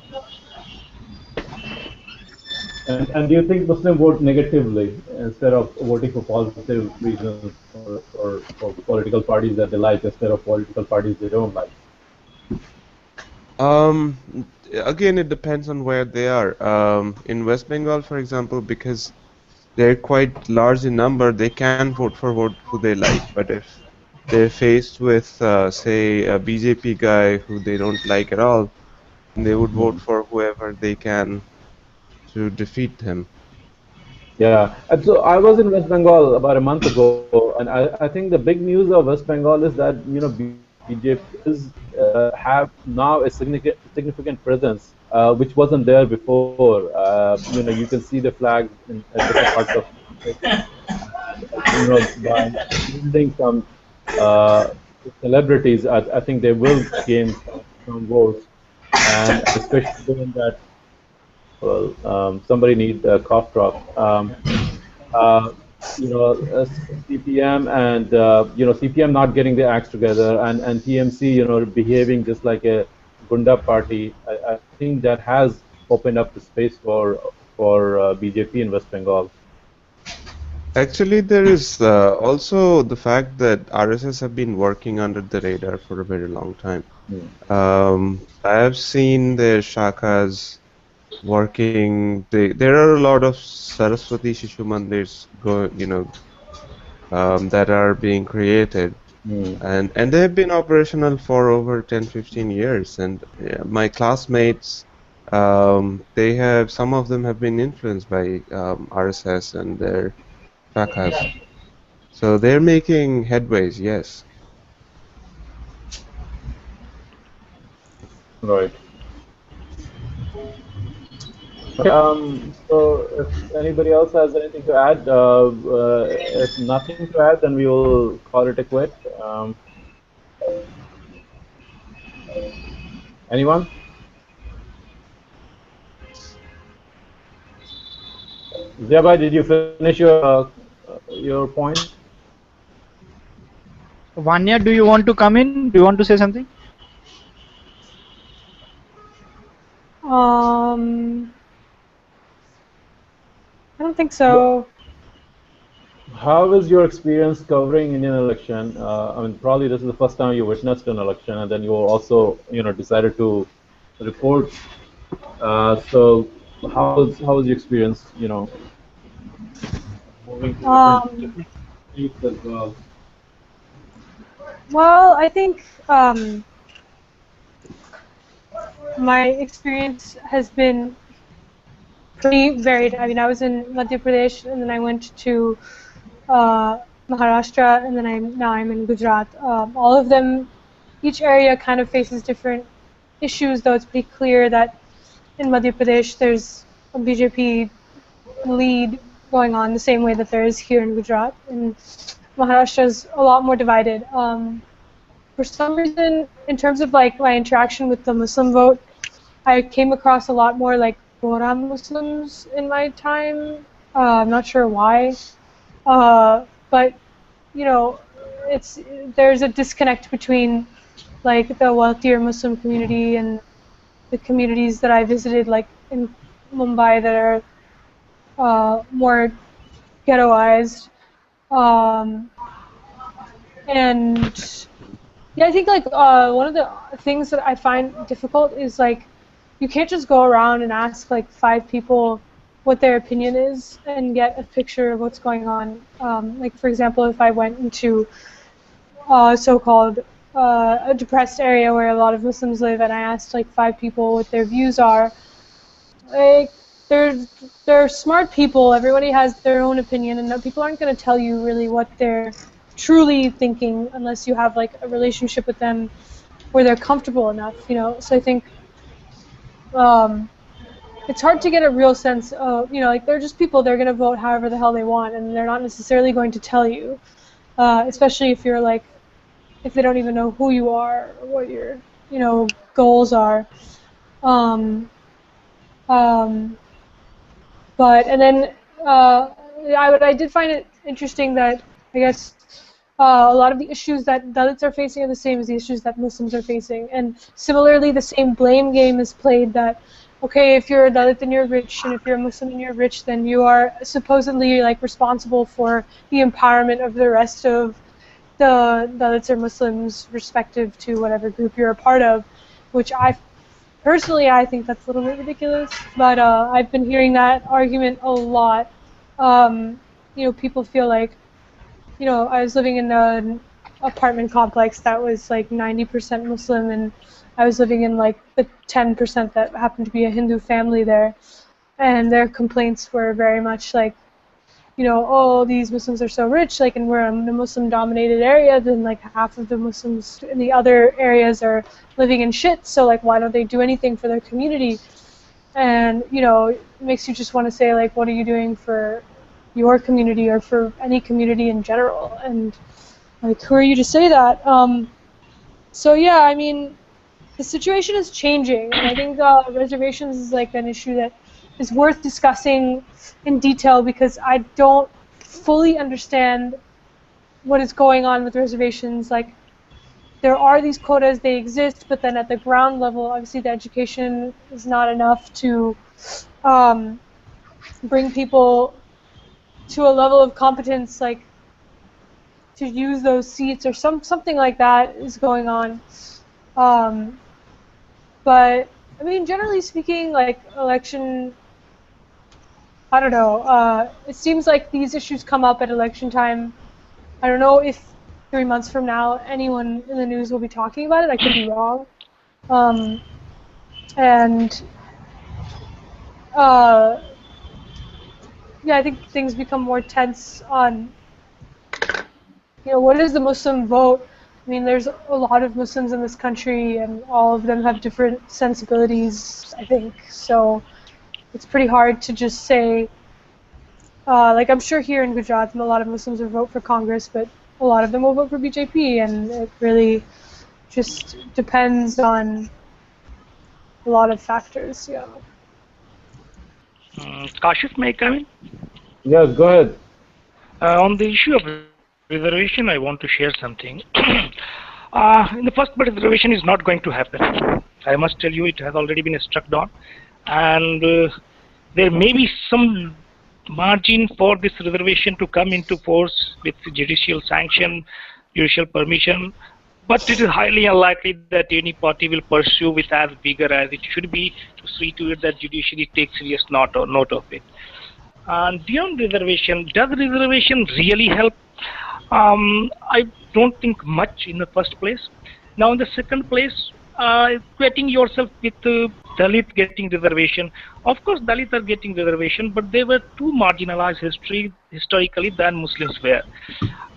And do you think Muslim vote negatively instead of voting for positive reasons, or for political parties that they like instead of political parties they don't like? Um, Again, it depends on where they are. In West Bengal, for example, because they're quite large in number, they can vote for who they like. But if they're faced with, say, a BJP guy who they don't like at all, they would vote for whoever they can to defeat him. Yeah, and so I was in West Bengal about a month ago, and I think the big news of West Bengal is that BJP is have now a significant presence, which wasn't there before. You can see the flags at different parts of it, by building some uh, celebrities. I think they will gain some votes, and especially given that, well, somebody need a cough drop. Uh, CPM and CPM not getting the acts together, and TMC behaving just like a Gunda party. I think that has opened up the space for BJP in West Bengal. Actually, there is also the fact that RSS have been working under the radar for a very long time. I have seen their shakas working. There are a lot of Saraswati Shishu Mandirs that are being created. Mm. And they have been operational for over 10-15 years. And my classmates, some of them have been influenced by RSS and their shakas. So they're making headways, yes. Right. Okay. So if anybody else has anything to add, if nothing to add, then we will call it a quit. Anyone? Ziabai, did you finish your point? Vanya, do you want to come in? Do you want to say something? I don't think so. How is your experience covering Indian election? I mean, probably this is the first time you witnessed an election, and then you also, decided to report. So, how was your experience? Moving to Um, different states as well. well, I think my experience has been pretty varied. I mean, I was in Madhya Pradesh, and then I went to Maharashtra, and then I'm in Gujarat. All of them, each area kind of faces different issues, though it's pretty clear that in Madhya Pradesh there's a BJP lead going on the same way that there is here in Gujarat. And Maharashtra is a lot more divided. For some reason, in terms of like my interaction with the Muslim vote, I came across a lot more like Bora Muslims in my time. I'm not sure why, but you know, there's a disconnect between like the wealthier Muslim community and the communities that I visited, like in Mumbai, that are more ghettoized. Um, and yeah, I think like one of the things that I find difficult is like you can't just go around and ask like 5 people what their opinion is and get a picture of what's going on. Like for example, if I went into so-called a depressed area where a lot of Muslims live, and I asked like 5 people what their views are, like they're smart people. Everybody has their own opinion, and people aren't going to tell you really what they're truly thinking unless you have like a relationship with them where they're comfortable enough. So I think it's hard to get a real sense of, like they're just people. They're going to vote however the hell they want, and they're not necessarily going to tell you, especially if you're like, if they don't even know who you are or what your, goals are. Um, um, But and then I did find it interesting that I guess a lot of the issues that Dalits are facing are the same as the issues that Muslims are facing, and similarly, the same blame game is played that okay, if you're a Dalit and you're rich, and if you're a Muslim and you're rich, then you are supposedly like responsible for the empowerment of the rest of the Dalits or Muslims, respective to whatever group you're a part of, which personally, I think that's a little bit ridiculous, but I've been hearing that argument a lot. People feel like, I was living in an apartment complex that was like 90% Muslim, and I was living in like the 10% that happened to be a Hindu family there, and their complaints were very much like, oh, these Muslims are so rich, like, and we're in a Muslim-dominated area, then, like, half of the Muslims in the other areas are living in shit, so, like, why don't they do anything for their community? And, it makes you just want to say, like, what are you doing for your community or for any community in general? And, like, who are you to say that? So, yeah, I mean, the situation is changing, and I think reservations is, like, an issue that is worth discussing in detail, because I don't fully understand what is going on with reservations. Like, there are these quotas, they exist, but then at the ground level, obviously the education is not enough to bring people to a level of competence, like to use those seats, or something like that is going on. But I mean, generally speaking, like election, I don't know. It seems like these issues come up at election time. I don't know if 3 months from now anyone in the news will be talking about it. I could be wrong. Um, and yeah, I think things become more tense on, what is the Muslim vote? I mean, there's a lot of Muslims in this country, and all of them have different sensibilities, I think. So it's pretty hard to just say, like I'm sure here in Gujarat, a lot of Muslims will vote for Congress, but a lot of them will vote for BJP, and it really just depends on a lot of factors. Yeah. Kashif, may I come in? Yes, go ahead. On the issue of reservation, I want to share something. In the first place, reservation is not going to happen. I must tell you, it has already been struck down, and there may be some margin for this reservation to come into force with judicial sanction, judicial permission, but it is highly unlikely that any party will pursue with as vigor as it should be to see to it that judiciary takes serious note of it. And beyond reservation, does reservation really help? I don't think much in the first place. Now, in the second place, getting yourself with Dalit getting reservation. Of course, Dalit are getting reservation, but they were too marginalized historically than Muslims were.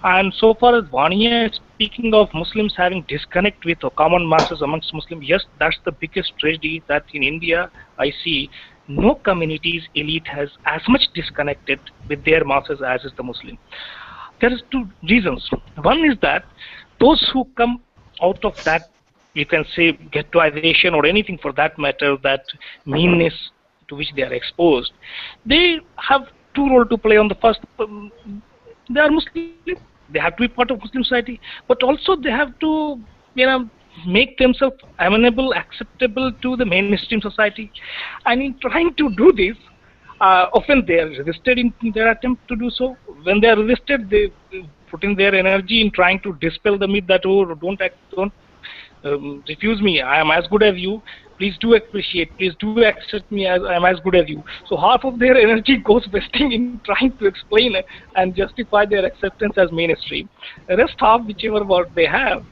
And so far as Vania is speaking of Muslims having disconnect with common masses amongst Muslims, yes, that's the biggest tragedy that in India I see. No community's elite has as much disconnected with their masses as is the Muslim. There is two reasons. One is that those who come out of that, you can say, ghettoization or anything for that matter, that meanness to which they are exposed, they have two roles to play. On the first, they are Muslim, they have to be part of Muslim society, but also they have to, make themselves amenable, acceptable to the mainstream society. And in trying to do this, often they are resisted in their attempt to do so. When they are resisted, they put in their energy in trying to dispel the myth that, oh, don't refuse me, I am as good as you, please do appreciate, please do accept me as I am as good as you. So half of their energy goes wasting in trying to explain and justify their acceptance as mainstream. The rest half, whichever word they have,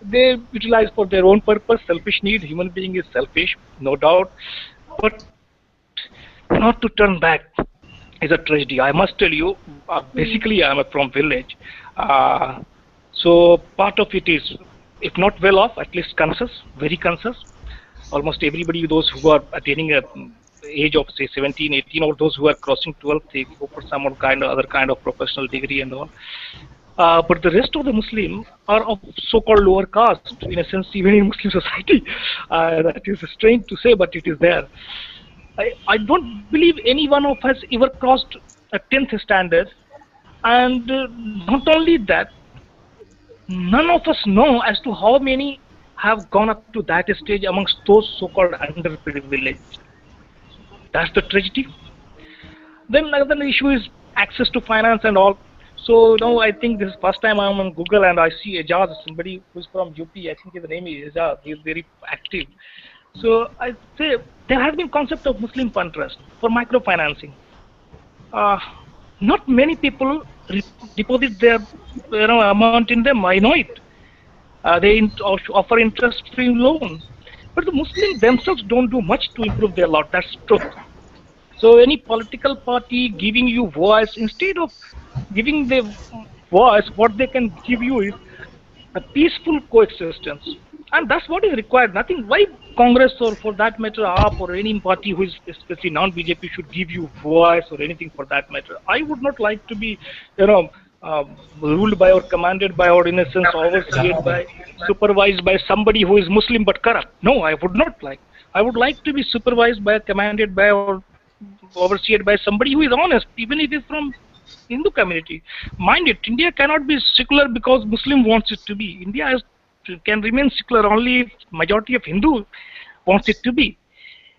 they utilize for their own purpose, selfish need. Human being is selfish, no doubt, but not to turn back is a tragedy. I must tell you, basically I am from village. So part of it is, if not well off, at least conscious, very conscious. Almost everybody, those who are attaining a age of say 17, 18, or those who are crossing 12, they go for some other kind of professional degree and all. But the rest of the Muslim are of so-called lower caste, in a sense, even in Muslim society. That is strange to say, but it is there. I don't believe any one of us ever crossed a 10th standard, and not only that, none of us know as to how many have gone up to that stage amongst those so-called underprivileged. That's the tragedy. Then another issue is access to finance and all. So now I think this is first time I'm on Google and I see Ejaz, somebody who's from UP. I think his name is Ejaz. He's very active. So I say there has been concept of Muslim Fund Trust for microfinancing. Not many people deposit their amount in them. I know it. They offer interest-free loan, but the Muslims themselves don't do much to improve their lot. That's truth. So any political party giving you voice, instead of giving the voice, what they can give you is a peaceful coexistence, and that's what is required. Nothing. Why Congress, or for that matter AAP, or any party who is especially non-BJP should give you voice or anything for that matter? I would not like to be, ruled by or commanded by, or in a sense overseed by, supervised by somebody who is Muslim but corrupt. No, I would not like. I would like to be supervised by, commanded by, or overseen by somebody who is honest, even if it is from Hindu community. Mind it, India cannot be secular because Muslim wants it to be. India can remain secular only if majority of Hindu wants it to be.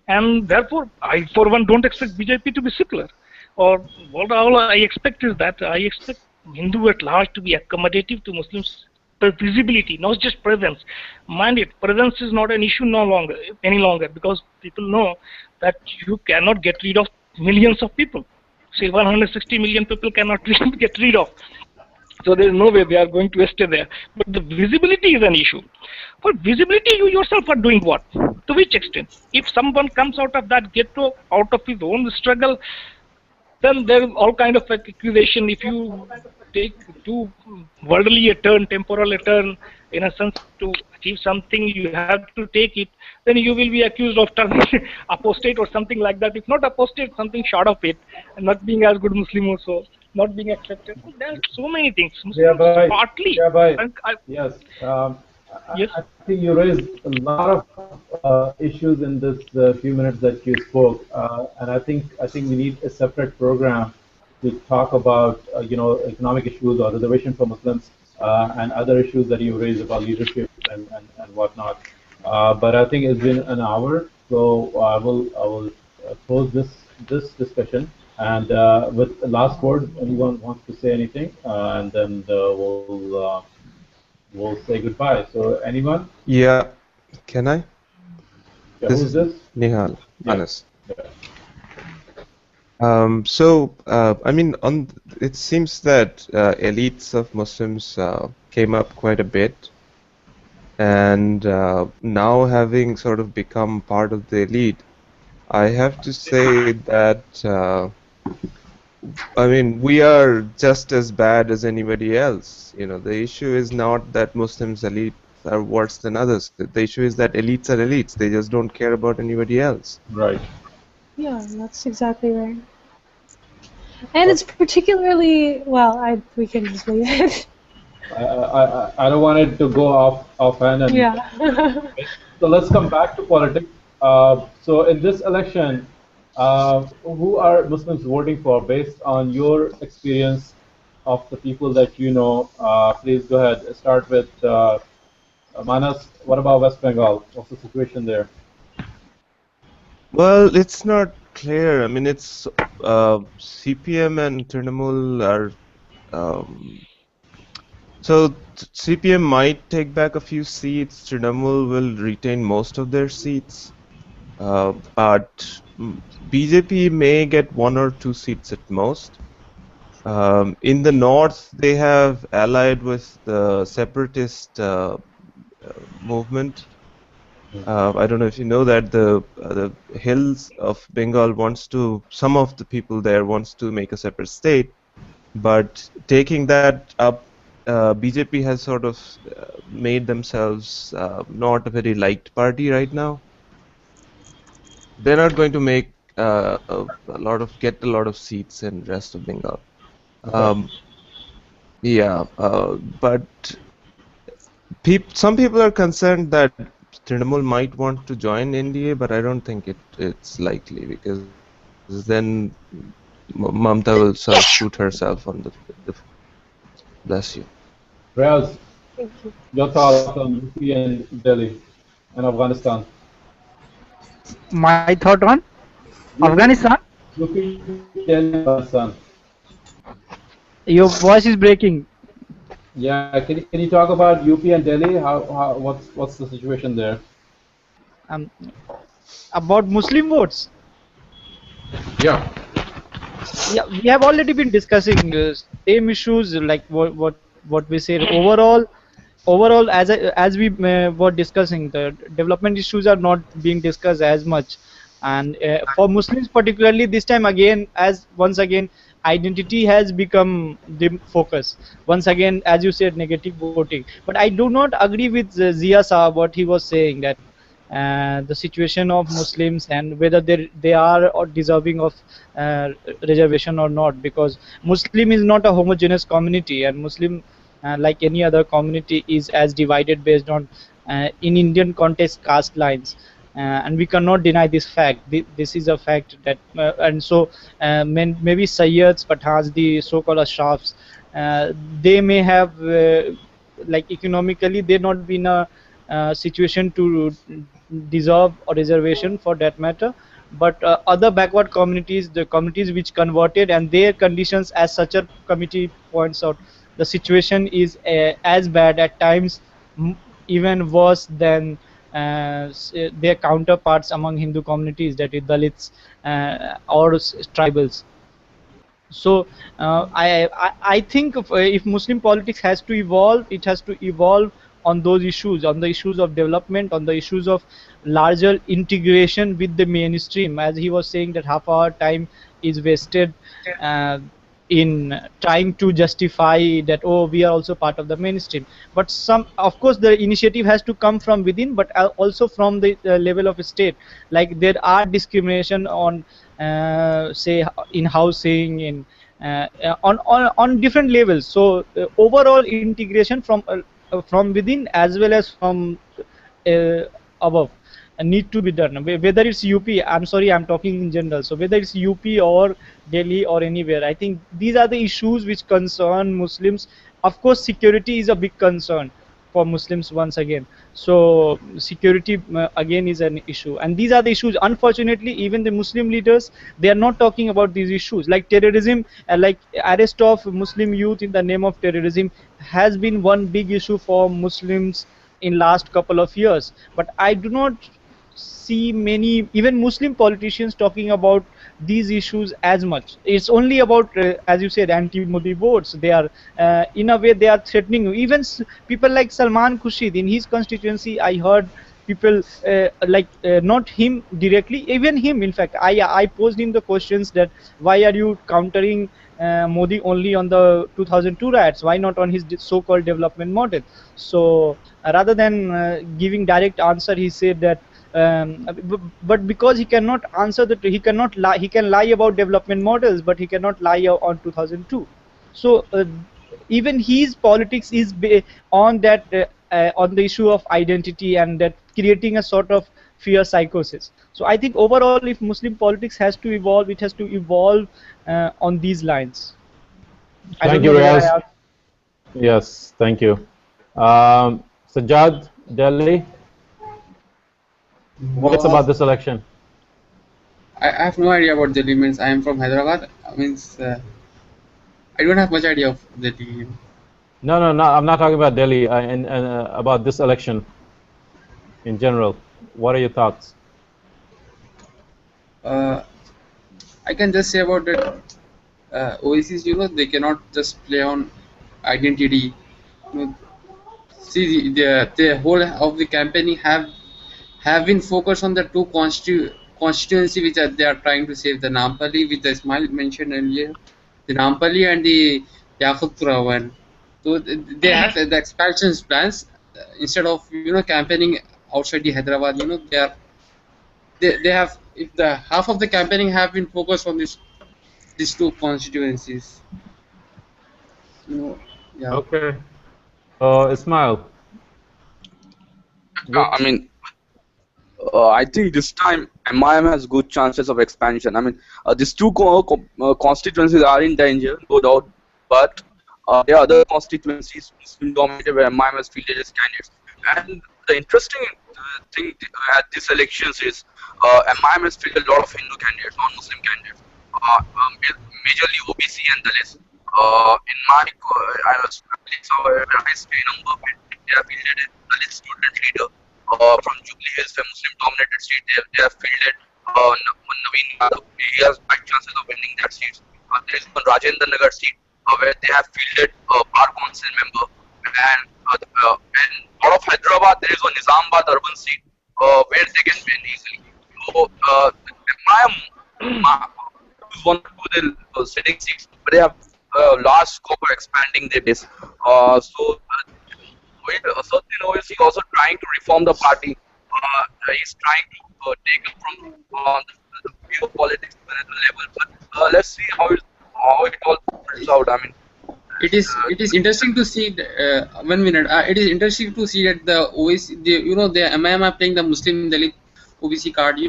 And therefore, I for one don't expect BJP to be secular. Or what all I expect is that I expect Hindu at large to be accommodative to Muslims visibility, not just presence. Mind it, presence is not an issue no longer, any longer, because people know that you cannot get rid of millions of people. Say 160 million people cannot get rid of. So there is no way they are going to stay there. But the visibility is an issue. For visibility, you yourself are doing what? To which extent? If someone comes out of that ghetto, out of his own struggle, then there is all kind of accusation. If you take too worldly a turn, temporal a turn, in a sense, to achieve something, you have to take it, then you will be accused of turning apostate or something like that. If not apostate, something short of it, and not being as good Muslim also, not being accepted. So there are so many things. Muslims partly. Yes. Yes. I think you raised a lot of issues in this few minutes that you spoke, and I think we need a separate program to talk about economic issues or reservation for Muslims and other issues that you raised about leadership and whatnot. But I think it's been an hour, so I will close this discussion. And with the last word, anyone wants to say anything, and then we'll say goodbye. So anyone? Yeah, can I? Yeah, This who's is this? Nihal, Yeah. Anas. Yeah. I mean, it seems that elites of Muslims came up quite a bit, and now having sort of become part of the elite, I have to say that I mean, we are just as bad as anybody else. You know, the issue is not that Muslims elites are worse than others. The issue is that elites are elites. They just don't care about anybody else. Right. Yeah, that's exactly right. And it's particularly, well, we can just leave it. I don't want it to go offhand. And Yeah. so let's come back to politics. So in this election, who are Muslims voting for based on your experience of the people that you know? Please go ahead. Start with Manas. What about West Bengal? What's the situation there? Well, it's not clear. I mean, it's CPM and Trinamool are so CPM might take back a few seats. Trinamool will retain most of their seats, but BJP may get 1 or 2 seats at most. In the north, they have allied with the separatist movement. I don't know if you know that the hills of Bengal some of the people there wants to make a separate state, but taking that up, BJP has sort of made themselves not a very liked party right now. They're not going to make get a lot of seats in rest of Bengal. Yeah, but some people are concerned that Trinamool might want to join NDA, but I don't think it's likely because then Mamta will sort of shoot herself on the bless you. Riaz, your thoughts on UP and Delhi and Afghanistan? My thought on UP, Afghanistan. UP, Delhi, Afghanistan. Your voice is breaking. Yeah, can you talk about UP and Delhi? What's the situation there? About Muslim votes. Yeah. Yeah, we have already been discussing same issues like what we said. Overall, as we were discussing, the development issues are not being discussed as much, and for Muslims particularly this time again, as once again identity has become the focus. Once again, as you said, negative voting. But I do not agree with Zia Saab what he was saying, that the situation of Muslims and whether they are or deserving of reservation or not, because Muslim is not a homogeneous community, and Muslim, like any other community, is as divided based on in Indian context caste lines. And we cannot deny this fact. This is a fact that and so maybe Sayyids, Pathans, the so-called Ashrafs, they may have like economically they not be in a situation to deserve a reservation for that matter, but other backward communities, the communities which converted and their conditions, as such a committee points out, the situation is as bad at times, even worse than their counterparts among Hindu communities, that is Dalits or tribals. So I think if Muslim politics has to evolve, it has to evolve on those issues, on the issues of development, on the issues of larger integration with the mainstream. As he was saying, that half our time is wasted uh, in trying to justify that, oh, we are also part of the mainstream. But some, of course, the initiative has to come from within, but also from the level of state. Like there are discrimination on say in housing, in on different levels. So overall integration from within as well as from uh, above need to be done. Whether it's UP, I'm sorry, I'm talking in general. So whether it's UP or Delhi or anywhere, I think these are the issues which concern Muslims. Of course, security is a big concern for Muslims once again. So security again is an issue, and these are the issues. Unfortunately, even the Muslim leaders, they are not talking about these issues, like terrorism, like arrest of Muslim youth in the name of terrorism has been one big issue for Muslims in last couple of years. But I do not see many even Muslim politicians talking about these issues as much. It's only about as you said, anti-Modi votes. They are in a way they are threatening. Even people like Salman Khurshid in his constituency, I heard people like not him directly, even him. In fact, I posed him the questions that why are you countering Modi only on the 2002 riots? Why not on his so-called development model? So rather than giving direct answer, he said that but because he cannot answer that, he cannot lie. He can lie about development models, but he cannot lie on 2002. So even his politics is on that on the issue of identity, and that creating a sort of fear psychosis. So I think overall, if Muslim politics has to evolve, it has to evolve on these lines. I Thank don't you, know whether I Riaz. Yes, thank you. Sajjad, Delhi, what's about this election? I have no idea about Delhi. Means I am from Hyderabad. Means I don't have much idea of Delhi. No, I'm not talking about Delhi, and about this election in general. What are your thoughts? Uh, I can just say about that. OACs, they cannot just play on identity. See, the whole of the campaigning have been focused on the two constituency which they are trying to save, the Nampally, which Ismail mentioned earlier, the Nampally and the Yakutpura one. So they have the expansion plans instead of campaigning outside the Hyderabad. They have, if the half of the campaigning have been focused on these two constituencies. Yeah. Okay. Ismail. I mean, I think this time MIM has good chances of expansion. I mean, these two constituencies are in danger, no doubt, but there are other constituencies, Muslim dominated, where MIM has fielded its candidates. And the interesting thing at these elections is MIM has fielded a lot of Hindu candidates, non-Muslim candidates, majorly OBC and Dalits. In my, I was saw a highest number where they have fielded a Dalit student leader from Jubilee Hills, a Muslim-dominated state. They have fielded Naveen Yadav. He has high chances of winning that seat. There is one Rajendra Nagar seat where they have fielded a bar council member, and out of Hyderabad there is one Nizamabad urban seat where they can win easily. So my is one of the sitting seats, but they have large scope of expanding their base. Certainly OAC also trying to reform the party. He's trying to take it from the pure politics to another level. But let's see how it all turns out. I mean, It is interesting to see 1 minute. It is interesting to see that the OAC, the MIM are playing the Muslim Dalit OBC card,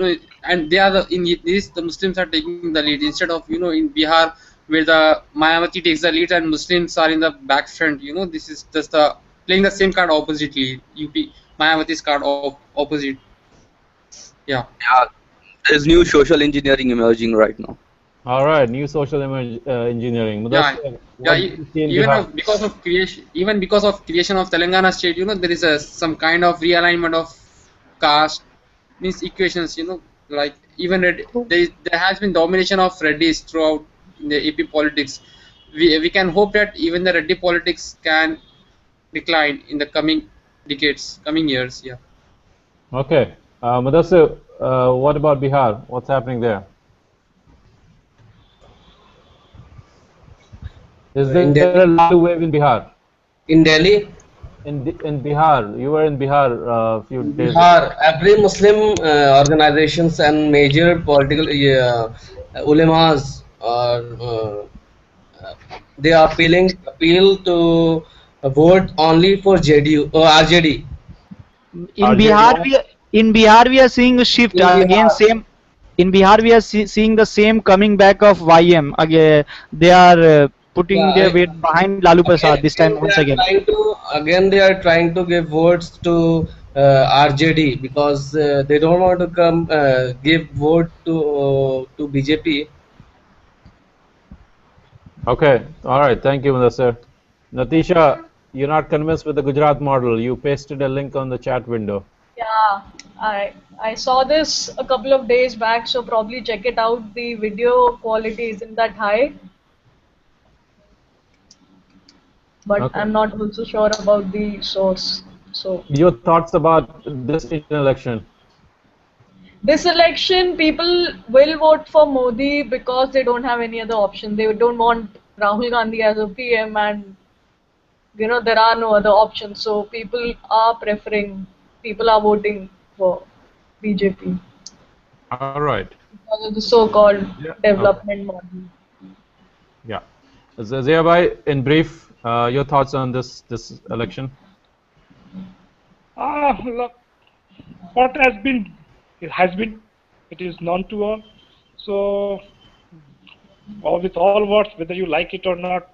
and they are in this, the Muslims are taking the lead instead of in Bihar where the Mayawati takes the lead and Muslims are in the back front. This is just the playing the same card oppositely. UP Mayawati's card opposite. Yeah. yeah, there's new social engineering emerging right now. All right, new social engineering. Yeah, Mudassir, yeah. what do you see in Even Bihar? because of creation of Telangana state, there is some kind of realignment of caste means equations. Like even there has been domination of Reddis throughout the AP politics. We can hope that even the Reddy politics can decline in the coming decades, coming years. Yeah. Okay, Mudassir, what about Bihar? What's happening there? Is there In a Delhi, Lalu wave in Bihar? in Delhi, In Bihar, you were in Bihar a few days ago. Bihar, every Muslim organizations and major political ulemas are they are appeal to vote only for JDU or RJD In RJ, Bihar, we are seeing a shift in again. Bihar. Same in Bihar, we are seeing the same coming back of YM. Again, they are putting Yeah, their weight behind Lalu Prasad this time once again. they are trying to give votes to RJD because they don't want to come give vote to BJP. okay, all right, thank you, Mudassir. Natisha, you're not convinced with the Gujarat model. You pasted a link on the chat window. Yeah, I saw this a couple of days back, so probably check it out. The video quality isn't that high, but Okay. I'm not also sure about the source. So Your thoughts about this Indian election? this election, people will vote for Modi because they don't have any other option. They don't want Rahul Gandhi as a PM, and there are no other options. So people are voting for BJP All right. because of the so-called Yeah. Okay. development model. Yeah. Zia bhai, in brief, your thoughts on this election? Look, what has been, it has been, it is known to all. So, with all votes, whether you like it or not,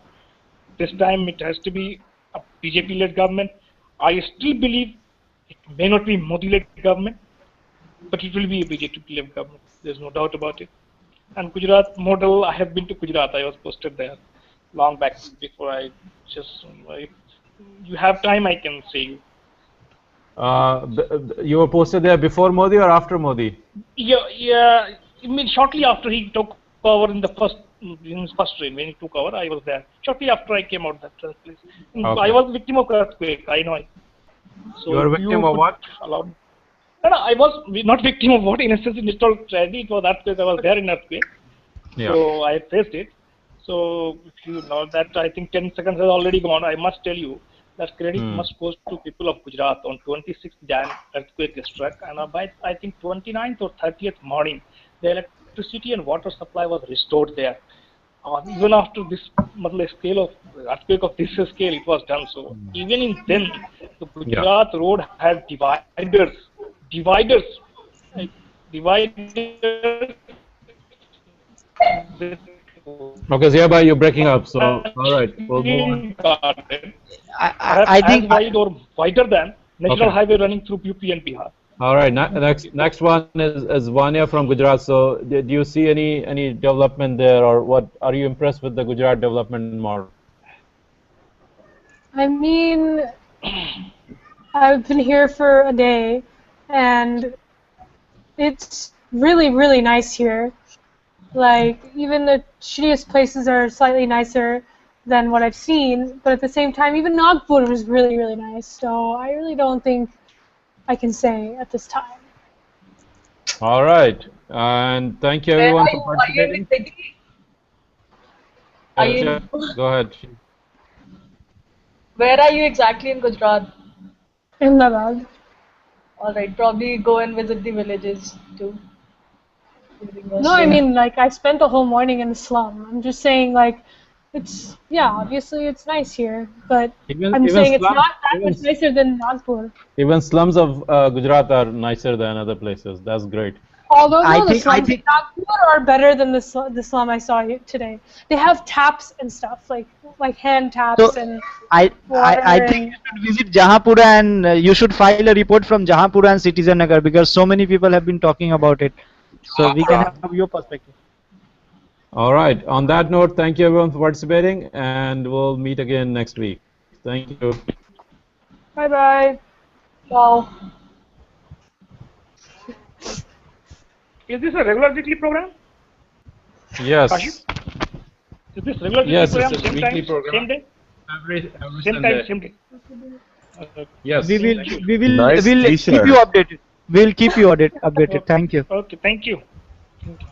this time it has to be a BJP-led government. I still believe it may not be Modi-led government, but it will be a BJP-led government. There's no doubt about it. And Gujarat model, I have been to Gujarat. I was posted there long back before I just. If you have time, I can say you. You were posted there before Modi or after Modi? Yeah. I mean, shortly after he took over in his first reign, when he took over, I was there. Shortly after I came out that place, Okay. I was victim of earthquake. I know. So You were a if victim you of could what? allow me. No, I was not victim of what, in a sense, natural tragedy. It was earthquake. I was there in earthquake. Yeah. So I faced it. So if you know that, I think 10 seconds has already gone. I must tell you that credit must go to people of Gujarat. On 26th Jan, earthquake struck, and by I think 29th or 30th morning, the electricity and water supply was restored there. Even after this scale of earthquake of this scale, it was done. So even in then, the Gujarat road had dividers, like dividers. Okay, Zia bhai, you're breaking up. So, all right, we'll move on. Perhaps I as think wide or wider than national Okay. highway running through UP and Bihar. All right. Next one is Vanya from Gujarat. So, do you see any development there, or what? Are you impressed with the Gujarat development model? I mean, I've been here for a day, and it's really, really nice here. Like, even the shittiest places are slightly nicer than what I've seen, but at the same time, even Nagpur was really, really nice. So I really don't think I can say at this time. All right, and thank you Where everyone are for you? Are you in participating. the city? Are you Yeah, in, go ahead. where are you exactly in Gujarat? Ahmedabad. All right, probably go and visit the villages too during your No, I stay. mean, like, I spent the whole morning in the slum. I'm just saying, like, yeah, obviously it's nice here, but Even I'm even saying it's slums, not that much nicer than Nagpur. even slums of Gujarat are nicer than other places. That's great. Although, I no, the think I slums in think Nagpur are better than the slum I saw here today. They have taps and stuff, like hand so. taps and I water think and. you should visit Jahapura, and you should file a report from Jahapura and Citizen Nagar, because so many people have been talking about it. So we can have your perspective. All right. On that note, thank you everyone for participating, and we'll meet again next week. Thank you. Bye bye. Ciao. Is this a regular weekly program? Yes. Kashif? Is this regular weekly Yes, program? it's a Same weekly time, program. same day? Every Same Sunday. time, same day. Yes. We will Thank you. we will Nice we'll keep t-shirt. you updated. We'll keep you updated. Okay. Thank you. Okay. Thank you. Thank you.